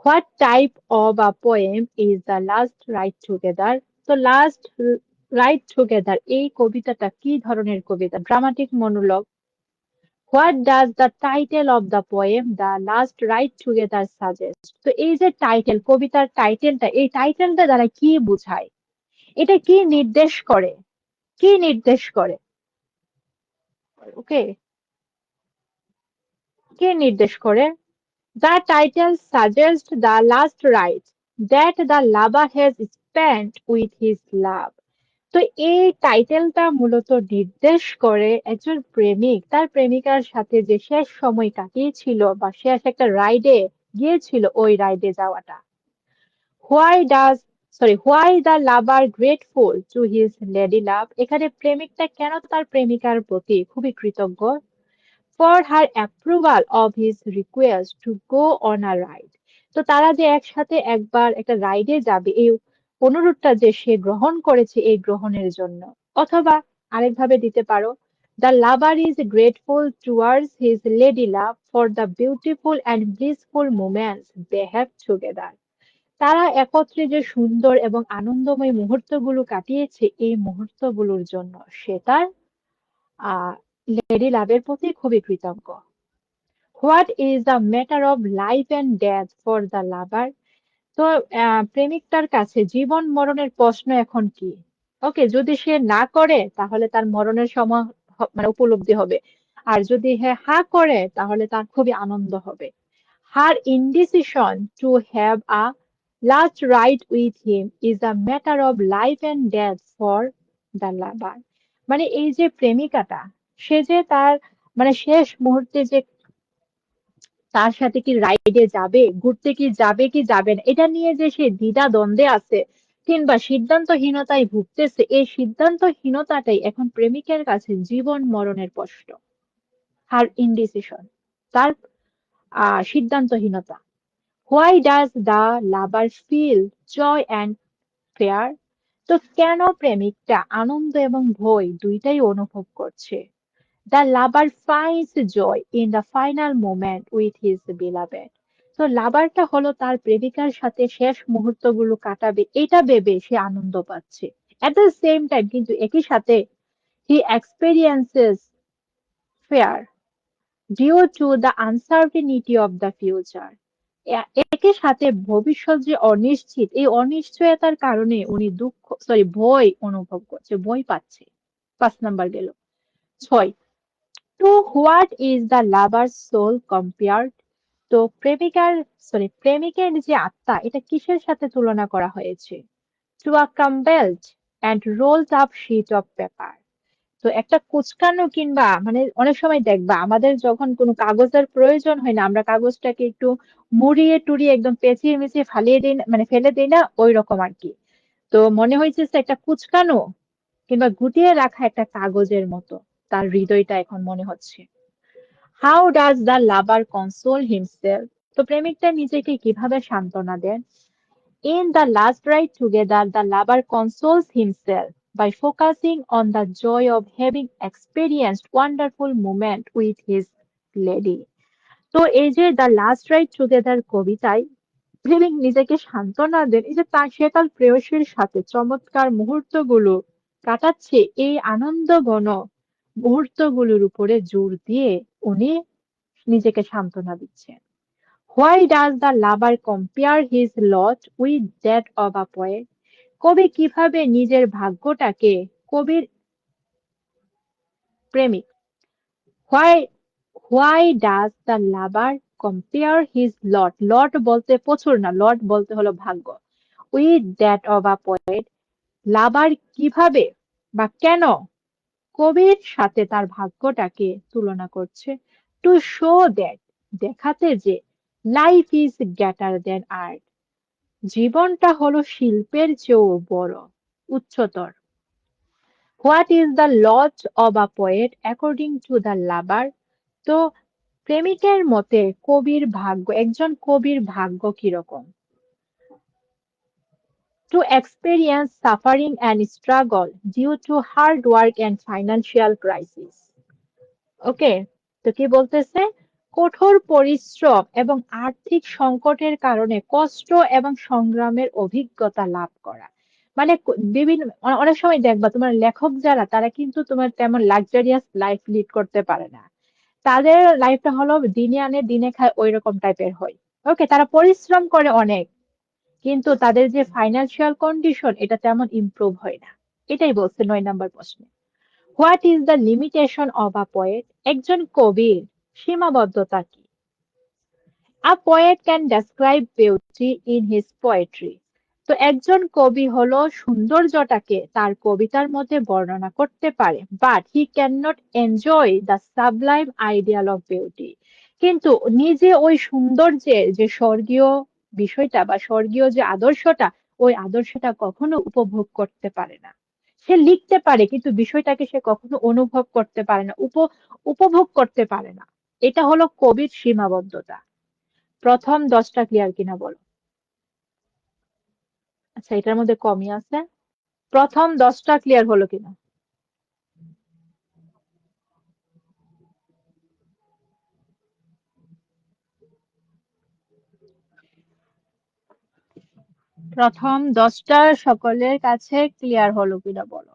What type of a poem is the last ride together? তো লাস্ট রাইড টুগেদার এই কবিতাটা কি ধরনের কবিতা? Dramatic monologue? What does the title of the poem the last ride together suggest? তো এই যে টাইটেল, কবিতার টাইটেলটা, এই টাইটেলটা দ্বারা কি বোঝায়? এটা কি নির্দেশ করে? কি নির্দেশ করে? ওকে, কে নির্দেশ করে? The title suggests the last rite that the lover has spent with his love. তো এই টাইটেলটা মূলত নির্দেশ করে একজন প্রেমিক তার প্রেমিকার সাথে যে শেষ সময় কাটিয়েছিল বা শেষ একটা রাইডে গিয়েছিল ওই রাইডে যাওয়াটা। Why does why the lover grateful to his lady love? এখানে প্রেমিকটা কেন তার প্রেমিকার প্রতি খুবই কৃতজ্ঞ? For her approval of his request to go on a ride. তো তারা যে একসাথে একবার একটা রাইডে যাবে এই অনুরোধটা যে সে গ্রহণ করেছে এই গ্রহণের জন্য। অথবা আরেকভাবে দিতে পারো, the lover is grateful towards his lady love for the beautiful and blissful moments they have together. তারা একত্রে যে সুন্দর এবং আনন্দময় মুহূর্তগুলো কাটিয়েছে এই মুহূর্তগুলোর জন্য সে তার আহ লেডি লাভের প্রতি খুবই কৃতজ্ঞ। What is the matter of life and death for the lover? তো প্রেমিকটার কাছে জীবন মরণের প্রশ্ন এখন কি? ওকে, যদি সে না করে তাহলে তার মরণের সময় মানে উপলব্ধি হবে। আর যদি হা করে তাহলে তার খুবই আনন্দ হবে। Her indecision to have a last ride with him is a matter of life and death for the lover. মানে এই যে প্রেমিকাটা সে যে তার মানে শেষ মুহূর্তে যে তার সাথে কি রাইডে যাবে, ঘুরতে কি যাবে কি যাবে না, এটা নিয়ে যে সে দ্বিধা দ্বন্দ্বে আছে কিংবা সিদ্ধান্তহীনতায় ভুগতেছে, এই সিদ্ধান্তহীনতাটাই এখন প্রেমিকের কাছে জীবন মরণের প্রশ্ন। হার ইনডিসিশন, তার সিদ্ধান্তহীনতা। Why does the lover feel joy and fear? তো কেন প্রেমিকটা আনন্দ এবং ভয় দুইটাই অনুভব করছে? The lover finds joy in the final moment with his beloved. তো লাভারটা হলো তার প্রেমিকার সাথে শেষ মুহূর্তগুলো কাটাবে এটা ভেবে সে আনন্দ পাচ্ছে। At the same time কিন্তু একই সাথে he experiences fear due to the uncertainty of the future. একই সাথে ভবিষ্যৎ যে অনিশ্চিত এই অনিশ্চয়তার কারণে উনি ভয় অনুভব করছে, ভয় পাচ্ছে। 5 নাম্বার গেল। 6, to what is the lover soul compared? তো প্রেমিকের যে আত্মা এটা কিসের সাথে তুলনা করা হয়েছে? To a crumbled and rolled up sheet of paper. তো একটা কুচকানো কিংবা মানে অনেক সময় দেখবা আমাদের যখন কোনো কাগজের প্রয়োজন হয় না আমরা কাগজটাকে একটু মুড়িয়ে টুড়িয়ে একদম পেঁচিয়ে মেচিয়ে ফালিয়ে দিই না, মানে ফেলে দিই না, ওই রকম আর কি। তো মনে হয়েছে যে একটা কুচকানো কিংবা গুটিয়ে রাখা একটা কাগজের মতো তার হৃদয়টা এখন মনে হচ্ছে। How does the lover console himself? তো প্রেমিকটা নিজেকে কিভাবে সান্ত্বনা দেন? In the last ride together the lover consoles himself by focusing on the joy of having experienced wonderful moment with his lady. তো এই যে দ্য লাস্ট রাইড টুগেদার কবিতায় প্রেমিক নিজেকে সান্ত্বনা দেন এই যে সে তার প্রেয়সীর সাথে চমৎকার মুহূর্তগুলো কাটাচ্ছে এই আনন্দঘন মুহূর্তগুলোর উপরে জোর দিয়ে উনি নিজেকে সান্ত্বনা দিচ্ছেন। Why does the lover compare his lot with that of a poet? কবি কিভাবে নিজের ভাগ্যটাকে কবির প্রেমিক Why why does the lover compare his lot বলতে প্রচুর না lot বলতে হলো ভাগ্য with that of a poet লাভার কিভাবে বা কেন কবির সাথে তার ভাগ্যটাকে তুলনা করছে টু শো দ্যাট দেখাতে যে life is greater than art জীবনটা হলো শিল্পের চেয়েও বড় উচ্চতর what is the laws of a poet according to the lover তো প্রেমিকের মতে কবির ভাগ্য একজন কবির ভাগ্য কিরকম to experience suffering and struggle due to hard work and financial crisis. ওকে তো কি বলতেছে কঠোর পরিশ্রম এবং আর্থিক সংকটের কারণে কষ্ট এবং সংগ্রামের অভিজ্ঞতা লাভ করা মানে বিভিন্ন অনেক সময় দেখবা তোমার লেখক যারা তারা কিন্তু তোমার তেমন লাক্সারিয়াস লাইফ লিড করতে পারে না তাদের লাইফটা হলো দিনে আনে দিনে খায় ওই রকম টাইপের হয় ওকে তারা পরিশ্রম করে অনেক কিন্তু তাদের যে ফাইন্যান্সিয়াল কন্ডিশন এটা তেমন ইমপ্রুভ হয় না এটাই বলছে 9 নম্বর প্রশ্নে what is the limitation of a poet একজন কবির সীমাবদ্ধতা কি a poet can describe beauty in his poetry তো একজন কবি হলো সৌন্দর্যটাকে তার কবিতার মধ্যে বর্ণনা করতে পারে but he can not enjoy the Sublime ideal of beauty কিন্তু নিজে ওই সৌন্দর্যের যে স্বর্গীয় বিষয়টা বা স্বর্গীয় যে আদর্শটা ওই আদর্শটা কখনো উপভোগ করতে পারে না সে লিখতে পারে কিন্তু বিষয়টাকে সে কখনো অনুভব করতে পারে না উপভোগ করতে পারে না এটা হলো কবির সীমাবদ্ধতা প্রথম 10টা ক্লিয়ার কিনা বলো আচ্ছা এটার মধ্যে কমই আছে প্রথম 10টা ক্লিয়ার হলো কিনা প্রথম 10টা সকলের কাছে ক্লিয়ার হলো কিনা বলো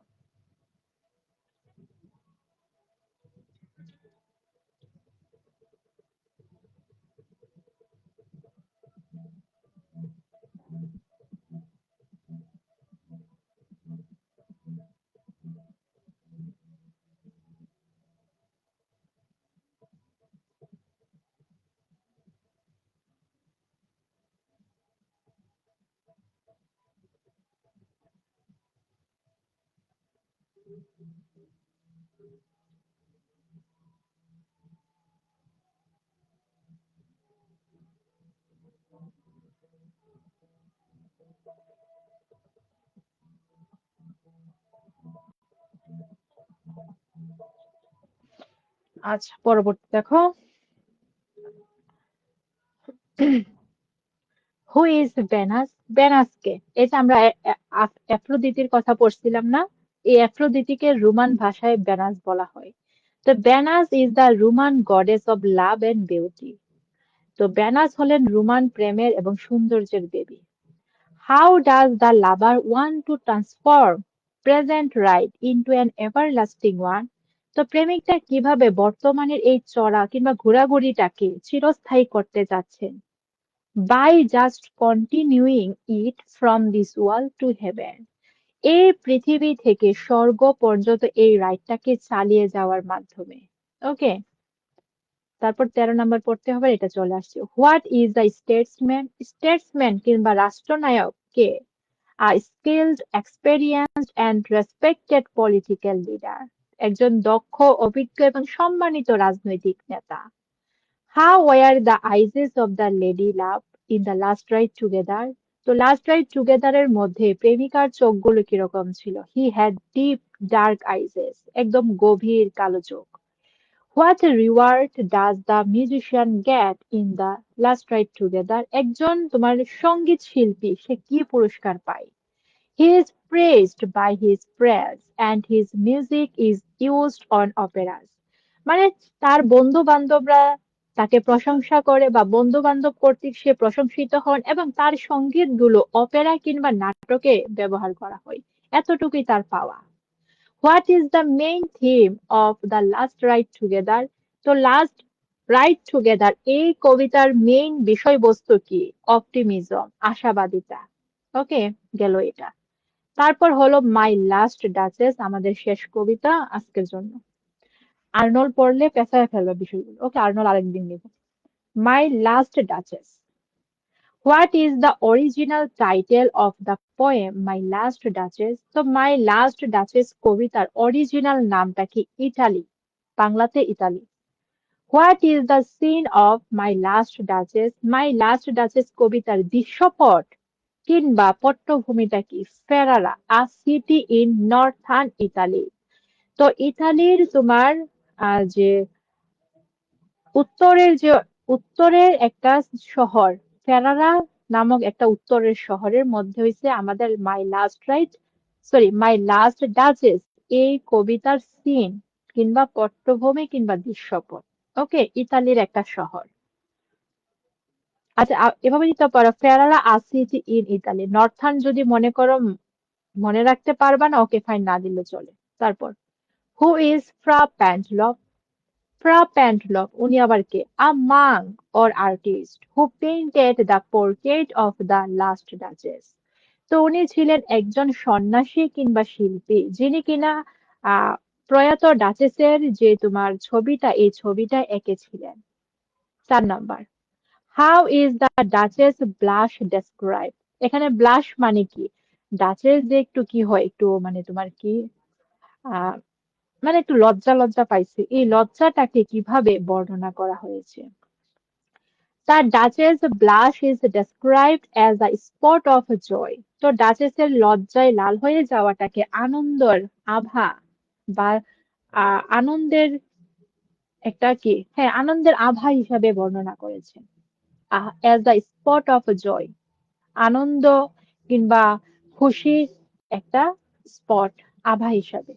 আচ্ছা পরবর্তী দেখো হু ইজ ভেনাস ভেনাসকে এই যে আমরা অ্যাফ্রোদিতির কথা পড়ছিলাম না এই অ্যাফ্রোদিতিকে রোমান ভাষায় ভেনাস বলা হয় তো Venus is the Roman goddess of love and beauty তো ভেনাস হলেন রোমান প্রেমের এবং সৌন্দর্যের দেবী how does the lover want to transform present right into an everlasting one তো প্রেমিকটা কিভাবে বর্তমানের এই চড়া কিংবা ঘোরাঘুরিটাকে চিরস্থায়ী করতে যাচ্ছেন by just continuing it from this world to heaven এই পৃথিবী থেকে স্বর্গ পর্যন্ত এই রাইডটাকে চালিয়ে যাওয়ার মাধ্যমে ওকে তারপর 13 নম্বর পড়তে হবে এটা চলে আসছে what is the statesman statesman কিংবা রাষ্ট্রনায়ক কে a skilled experienced and respected political leader একজন দক্ষ অভিজ্ঞ এবং সম্মানিত রাজনৈতিক নেতা How were the eyes of the lady love in the last ride together? তো লাস্ট রাইড টুগেদার এর মধ্যে প্রেমিকার চোখগুলো কিরকম ছিল হি হ্যাড ডিপ ডার্ক আইজেস একদম গভীর কালো চোখ what reward does the musician get in the last ride together একজন তোমার সঙ্গীত শিল্পী সে কি পুরস্কার পায় He is praised by his prayers and his music is used on operas. মানে তার বন্ধু বান্ধবরা তাকে প্রশংসা করে বা বন্ধু বান্ধব কর্তৃক সে প্রশংসিত হন এবং তার সঙ্গীতগুলো অপেরা কিংবা নাটকে ব্যবহার করা হয়। এতটুকুই তার পাওয়া। What is the main theme of the Last Ride Together? তো লাস্ট রাইড টুগেদার এই কবিতার মেইন বিষয়বস্তু কি? অপটিমিজম, আশাবাদিতা। ওকে, গেল এটা। তারপর হলো মাই লাস্ট ডাচেস, আমাদের শেষ কবিতা আজকের জন্য। আর্নল্ড পড়লে পেঁচায় ফেলবে বিষয়গুলো। ওকে, আর্নল্ড আরেকদিন নিব। My last duchess. What is the original title of the poem my last duchess? তো মাই লাস্ট ডাচেস কবিতার অরিজিনাল নামটা কি? ইটালি, বাংলাতে ইতালি। What is the scene of my last duchess? My last duchess কবিতার দৃশ্যপট কিংবা পটভূমিটা কি? Ferrara, a city in northern Italy. তো ইতালির তোমার যে যে উত্তরের একটা শহর, ফেরারা নামক একটা উত্তরের শহরের মধ্যে হইছে আমাদের মাই লাস্ট ডাচেস এই কবিতার সিন কিংবা পটভূমি কিংবা দৃশ্যপট। ওকে, ইতালির একটা শহর। আচ্ছা, এভাবে দিতে পারো, ফেরারা a city in Italy. Northern যদি মনে করো মনে রাখতে পারবা না, ওকে ফাইন, না দিলে চলে। তারপর হু ইজ ফ্রা প্যান্টলফ? ফ্রা প্যান্টলফ উনি আবার কে? A monk or artist who painted the portrait of the last duchess. তো উনি ছিলেন একজন সন্ন্যাসী কিংবা শিল্পী যিনি কিনা আহ প্রয়াত ডাচেসের যে তোমার ছবিটা এই ছবিটা এঁকেছিলেন। 4 number, how is the duchess blush describe? এখানে ব্লাশ মানে কি? ডাচেস যে একটু কি হয়, একটু মানে তোমার কি আহ মানে একটু লজ্জা লজ্জা পাইছে, এই লজ্জাটাকে কিভাবে বর্ণনা করা হয়েছে? তার duchess blush is described as a spot of joy. তো ডাচেসের লজ্জায় লাল হয়ে যাওয়াটাকে আনন্দের আভা বা আনন্দের একটা কি, হ্যাঁ, আনন্দের আভা হিসাবে বর্ণনা করেছে। As a spot of joy, আনন্দ কিংবা খুশির একটা স্পট, আভা হিসাবে।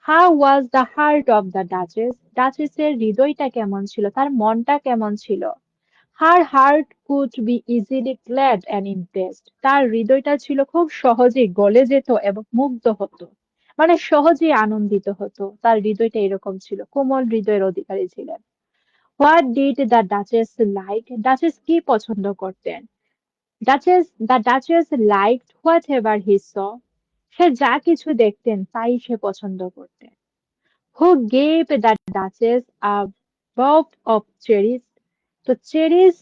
How was the heart of the duchess? ডাচেসের হৃদয়টা কেমন ছিল, তার মনটা কেমন ছিল? Her heart could be easily glad and impressed. তার হৃদয়টা ছিল খুব সহজেই গলে যেত এবং মুগ্ধ হতো, মানে সহজেই আনন্দিত হতো। তার হৃদয়টা এরকম ছিল, কোমল হৃদয়ের অধিকারী ছিলেন। What did the duchess like? Duchess কি পছন্দ করতেন? The duchess liked whatever he saw. সে যা কিছু দেখতেন তাই সে পছন্দ করতেন। Who gave the duchess a bough of cherries? তো চেরিস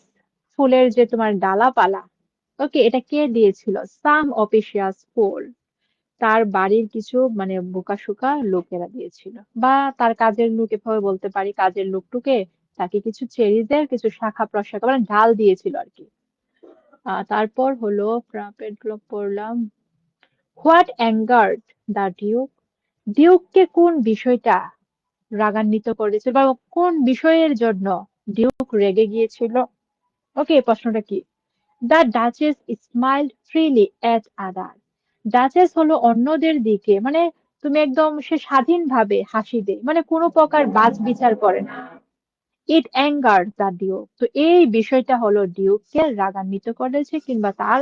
ফুলের যে তোমার ডালাপালা, ওকে, এটা কে দিয়েছিল? সাম অফিসিয়াস ফুল, তার বাড়ির কিছু মানে বোকাশোকা লোকেরা দিয়েছিল, বা তার কাজের লোক, এভাবে বলতে পারি, কাজের লোকটুকে তাকে কিছু চেরিজের কিছু শাখা প্রশাখা মানে ডাল দিয়েছিল আর কি। তারপর হলো পড়লাম। What angered the duke? ডিউককে কোন বিষয়টা রাগান্বিত করেছিল বা কোন বিষয়ের জন্য ডিউক রেগে গিয়েছিল? ওকে, এই প্রশ্নটা কি? The duchess smiled freely at other. Duchess হলো অন্যদের দিকে, মানে তুমি একদম সে স্বাধীনভাবে হাসি দেয়, মানে কোনো প্রকার বাছ বিচার করে না। ইট অ্যাঙ্গার্ড দ্য ডিউক। তো এই বিষয়টা হলো ডিউককে রাগান্বিত করেছে কিংবা তার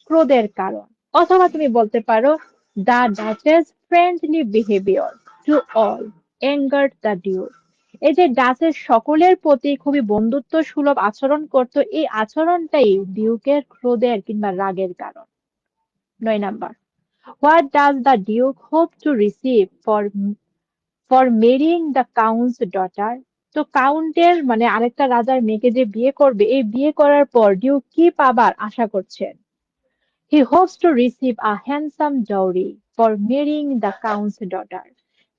ক্রোধের কারণ। অথবা তুমি বলতে পারো the duchess friendly behaviour to all angered the Duke. এই যে ডাচেস সকলের প্রতি খুবই বন্ধুত্ব সুলভ আচরণ করত, এই আচরণটাই ডিউকের ক্রোধের কিংবা রাগের কারণ। 9 number, what does the Duke hope to receive for mooring the counts daughter? তো কাউন্টের মানে আরেকটা রাজার মেয়েকে যে বিয়ে করবে, এই বিয়ে করার পর ডিউক কি পাবার আশা করছেন? He hopes to receive a handsome dowry for marrying the count's daughter.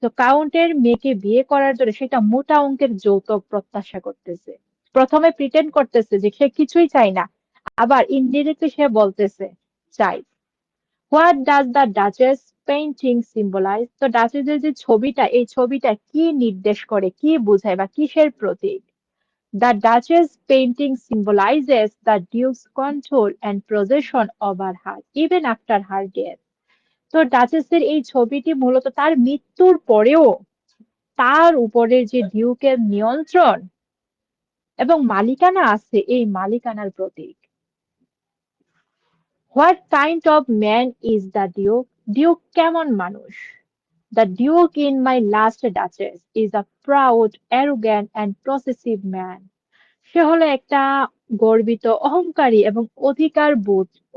তো কাউন্টের মেয়েকে বিয়ে করার জন্য সেটা মোটা অঙ্কের যৌতুক প্রত্যাশা করতেছে। প্রথমে প্রিটেন্ড করতেছে যে সে কিছুই চায় না, আবার ইনডিরেক্টলি সে বলতেছে চাই। What does the duchess painting symbolise? তো ডাচেসের যে ছবিটা এই ছবিটা কি নির্দেশ করে, কি বোঝায় বা কিসের প্রতীক? The Duchess painting symbolizes the Duke's control and possession over her even after her death. তো ডাচেসের এই ছবিটি মূলত তার মৃত্যুর পরেও তার উপরের যে ডিউকের নিয়ন্ত্রণ এবং মালিকানা আছে এই মালিকানার প্রতীক। What kind of man is the duke? Duke কেমন মানুষ? The duke in my last duchess is a proud, arrogant and possessive man. সে হলো একটা গর্বিত, অহংকারী এবং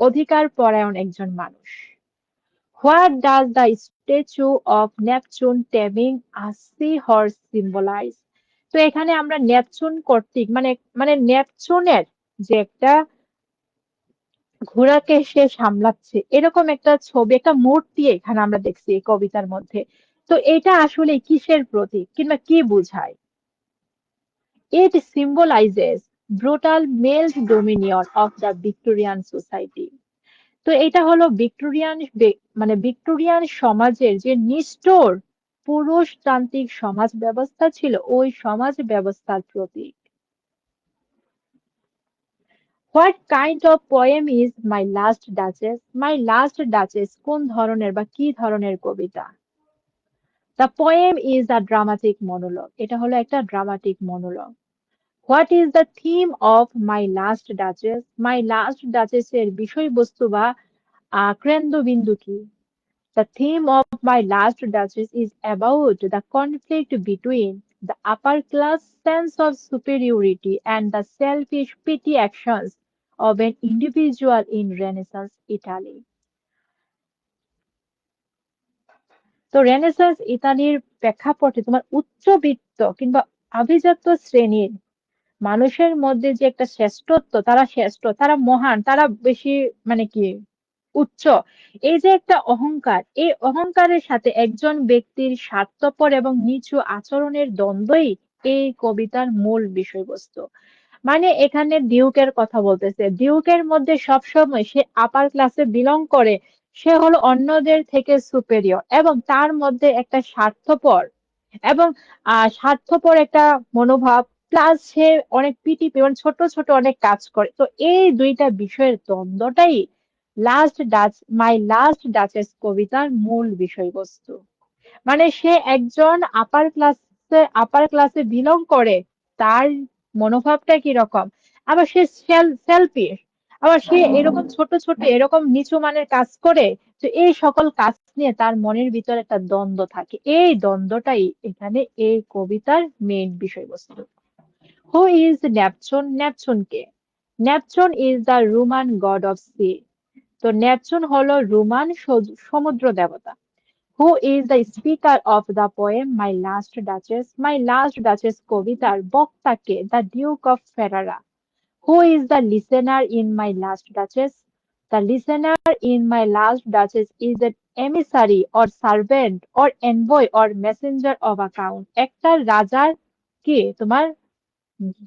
অধিকার পরায়ণ একজন মানুষ। What does the statue of Neptune taming a sea horse symbolize? তো এখানে আমরা নেপচুন কর্তৃক মানে নেপচুনের যে একটা ঘোড়াকে সে সামলাচ্ছে এরকম একটা ছবি, একটা মূর্তি এখানে আমরা দেখছি এই কবিতার মধ্যে। তো এটা আসলে কিসের প্রতীক কিংবা কি বোঝায়? It symbolizes brutal male dominion of the Victorian society. তো এটা হলো ভিক্টোরিয়ান সমাজের যে নিষ্ঠুর পুরুষতান্ত্রিক সমাজ ব্যবস্থা ছিল ওই সমাজ ব্যবস্থার প্রতীক। What kind of poem is my last duchess? My last duchess কোন ধরনের বা কি ধরনের কবিতা? The poem is a dramatic monologue. এটা হলো একটা dramatic monologue. What is the theme of my last duchess? My last duchess এর বিষয়বস্তু বা কেন্দ্রবিন্দু কি? The theme of my last Duchess is about the conflict between the upper class sense of superiority and the selfish petty actions of an individual in Renaissance Italy. তো renaissance ইতালির প্রেক্ষাপটে তোমার উচ্চবিত্ত কিংবা আভিজাত্য শ্রেণীর মানুষের মধ্যে যে একটা শ্রেষ্ঠত্ব, তারা শ্রেষ্ঠ, তারা মহান, তারা বেশি মানে কি উচ্চ, এই যে একটা অহংকার, এই অহংকারের সাথে একজন ব্যক্তির স্বার্থপর এবং নিচু আচরণের দ্বন্দ্বই এই কবিতার মূল বিষয়বস্তু। মানে এখানে ডিউকের কথা বলতেছে, ডিউকের মধ্যে সবসময় সে আপার ক্লাসে বিলং করে, সে হলো অন্যদের থেকে সুপেরিয়র এবং তার মধ্যে একটা স্বার্থপর এবং স্বার্থপর একটা মনোভাব, প্লাস সে অনেক পিটি এবং ছোট ছোট অনেক কাজ করে। তো এই দুইটা বিষয়ের দ্বন্দ্বটাই মাই লাস্ট ডাচেস কবিতার মূল বিষয়বস্তু। মানে সে একজন আপার ক্লাসে বিলং করে, তার মনোভাবটা কিরকম, আবার সে সেলফিশ, আবার সে এরকম ছোট ছোট এরকম নিচু মানের কাজ করে। তো এই সকল কাজ নিয়ে তার মনের ভিতরে একটা দ্বন্দ্ব থাকে, এই দ্বন্দ্বটাই এখানে এই কবিতার মেইন বিষয়বস্তু। Who is Neptune? নেপচুন কে? Neptune is the Roman god of sea. তো নেপচুন হলো রোমান সমুদ্র দেবতা। Who is the speaker of the poem my last duchess? My last duchess কবিতার বক্তাকে? The duke of Ferrara. Who is the listener in my last duchess? The listener in my last duchess is an emissary or servant or envoy or messenger of account. একটা রাজার কি তোমার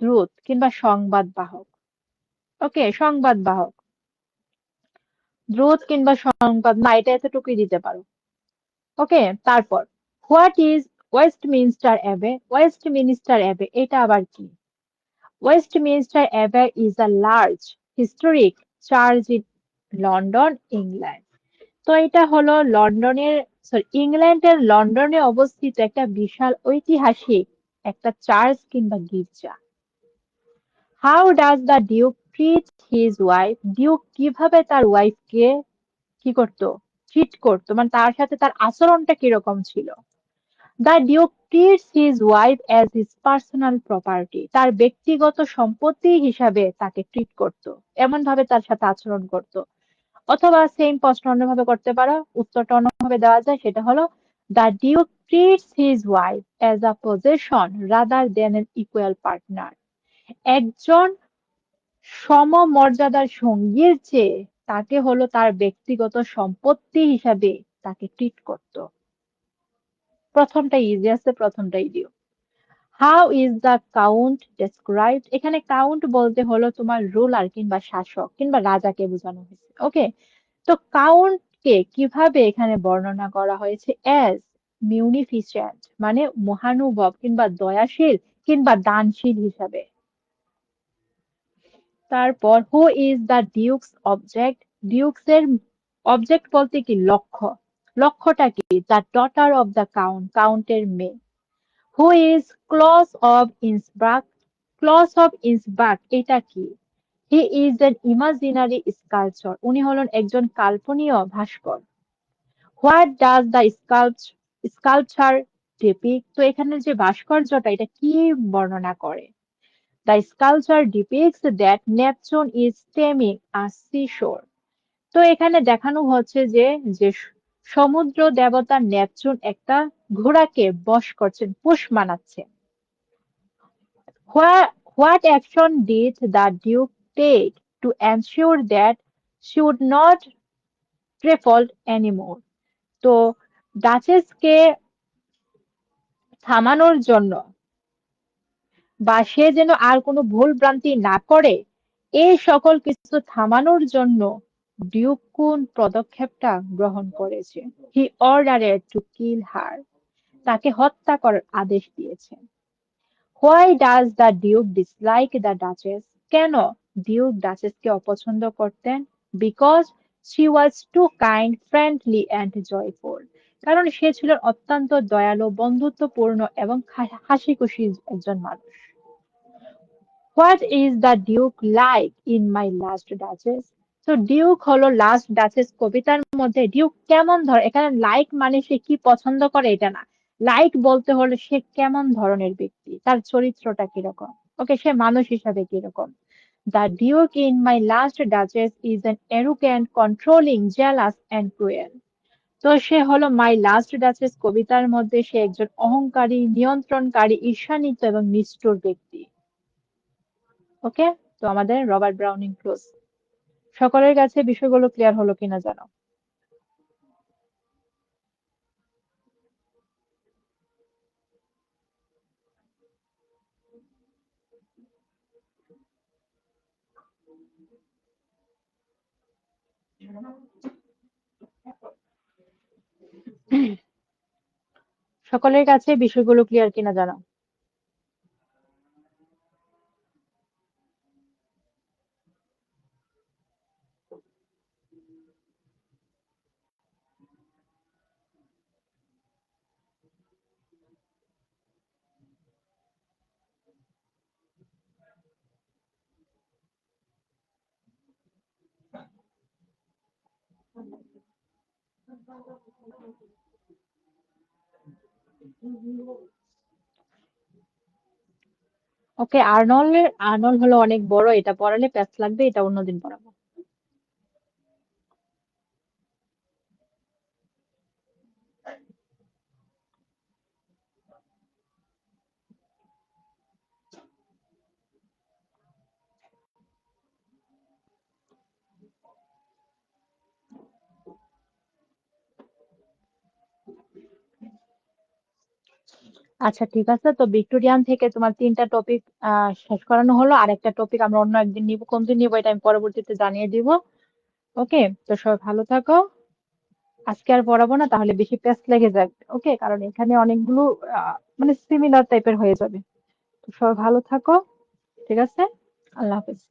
দূত কিংবা সংবাদ বাহক। ওকে, সংবাদ বাহক, দ্রুত কিংবা সংবাদ, না এটা এতটুকুই দিতে পারো। ওকে, তারপর what is Westminster Abbey? Westminster Abbey এটা আবার কি? Westminster Abbey is a large historic church in London, England. তো এটা হলো ইংল্যান্ডের লন্ডনে অবস্থিত একটা বিশাল ঐতিহাসিক একটা চার্চ কিংবা গির্জা। How does the Duke treat his wife? Duke কিভাবে তার ওয়াইফকে কি করতো, ট্রিট করতো, মানে তার সাথে তার আচরণটা কিরকম ছিল? The Duke treats his wife as his personal property. তার ব্যক্তিগত সম্পত্তি হিসাবে তাকে ট্রিট করতো, এমন ভাবে তার সাথে আচরণ করতো। অথবা সেম প্রশ্ন অন্যভাবে করতে পারো, উত্তরটা অন্যভাবে দেওয়া যায়, সেটা হলো the Duke treats his wife as a possession rather than n equal partner. একজন সমমর্যাদার সঙ্গীর চেয়ে তাকে হলো তার ব্যক্তিগত সম্পত্তি হিসাবে তাকে ট্রিট করত। প্রথমটা ইজি আছে, প্রথমটাই দিও। How is the count described? এখানে কাউন্ট বলতে হলো তোমার রুলার কিংবা শাসক কিংবা রাজাকে বোঝানো হয়েছে। ওকে, তো কাউন্ট কে কিভাবে এখানে বর্ণনা করা হয়েছে? অ্যাজ মিউনিফিসেন্ট, মানে মহানুভব কিংবা দয়াশীল কিংবা দানশীল হিসাবে। তারপর who is the duke's object? Duke's এর অবজেক্ট বলতে কি লক্ষ্য। লক্ষ্যটা কি? দ্য ডটার অব দ্য কাউন্টের মেয়ে। Who is Claus of Innsbruck? Claus of Innsbruck এটা কি? He is an imaginary sculpture. উনি হলেন একজন কাল্পনীয় ভাস্কর। What does the sculpture depict? তো এখানে যে ভাস্কর্যটা এটা কি বর্ণনা করে? The sculpture depicts that Neptune is taming a seashore. তো এখানে দেখানো হচ্ছে যে যে সমুদ্র দেবতা নেপচুন একটা ঘোড়াকে বশ করছেন, পোষ মানাচ্ছে। What action did the Duke take to ensure that she would not trifle anymore? তো ডাচেসকে থামানোর জন্য বা সে যেন আর কোনো ভুল ভ্রান্তি না করে এই সকল কিছু থামানোর জন্য ডিউক কোন পদক্ষেপটা গ্রহণ করেছে? He ordered to kill her. তাকে হত্যা করার আদেশ দিয়েছেন। Why does the duke dislike the duchess? কেন ডিউক ডাচেসকে অপছন্দ করতেন? Because she was too kind, friendly and joyful. কারণ সে ছিল অত্যন্ত দয়ালু, বন্ধুত্বপূর্ণ এবং হাসি খুশি একজন মানুষ। What is the Duke like in my last duchess? তো ডিউক হলো লাস্ট ডাচেস কবিতার মধ্যে ডিউক কেমন ধর, এখানে লাইক মানে সে কি পছন্দ করে এটা না, লাইক বলতে হলে সে কেমন ধরনের ব্যক্তি, তার চরিত্রটা কিরকম, ওকে, সে মানুষ হিসাবে কিরকম। The duke in my last duchess is an arrogant, controlling, jealous and cruel. তো সে হলো মাই লাস্ট ডাচেস কবিতার মধ্যে সে একজন অহংকারী, নিয়ন্ত্রণকারী, ঈর্ষান্বিত এবং নিষ্ঠুর ব্যক্তি। ওকে, তো আমাদের রবার্ট ব্রাউনিং ক্লোজ। সকলের কাছে বিষয়গুলো ক্লিয়ার হলো কিনা জানো? সকলের কাছে বিষয়গুলো ক্লিয়ার কিনা জানো? ওকে, আর্নল্ড হলো অনেক বড়, এটা পড়ালে প্যাচ লাগবে, এটা অন্যদিন পড়াবো। আচ্ছা ঠিক আছে, তো ভিক্টোরিয়ান থেকে তোমার 3টা টপিক শেষ করানো হলো, আরেকটা টপিক আমরা অন্য একদিন নিব, কোন দিন নিবো এটা আমি পরবর্তীতে জানিয়ে দিব। ওকে, তো সবাই ভালো থাকো। আজকে আর পড়াবো না, তাহলে বেশি প্যাচ লেগে যাবে। ওকে, কারণ এখানে অনেকগুলো মানে সিমিলার টাইপের হয়ে যাবে। তো সবাই ভালো থাকো। ঠিক আছে, আল্লাহ হাফেজ।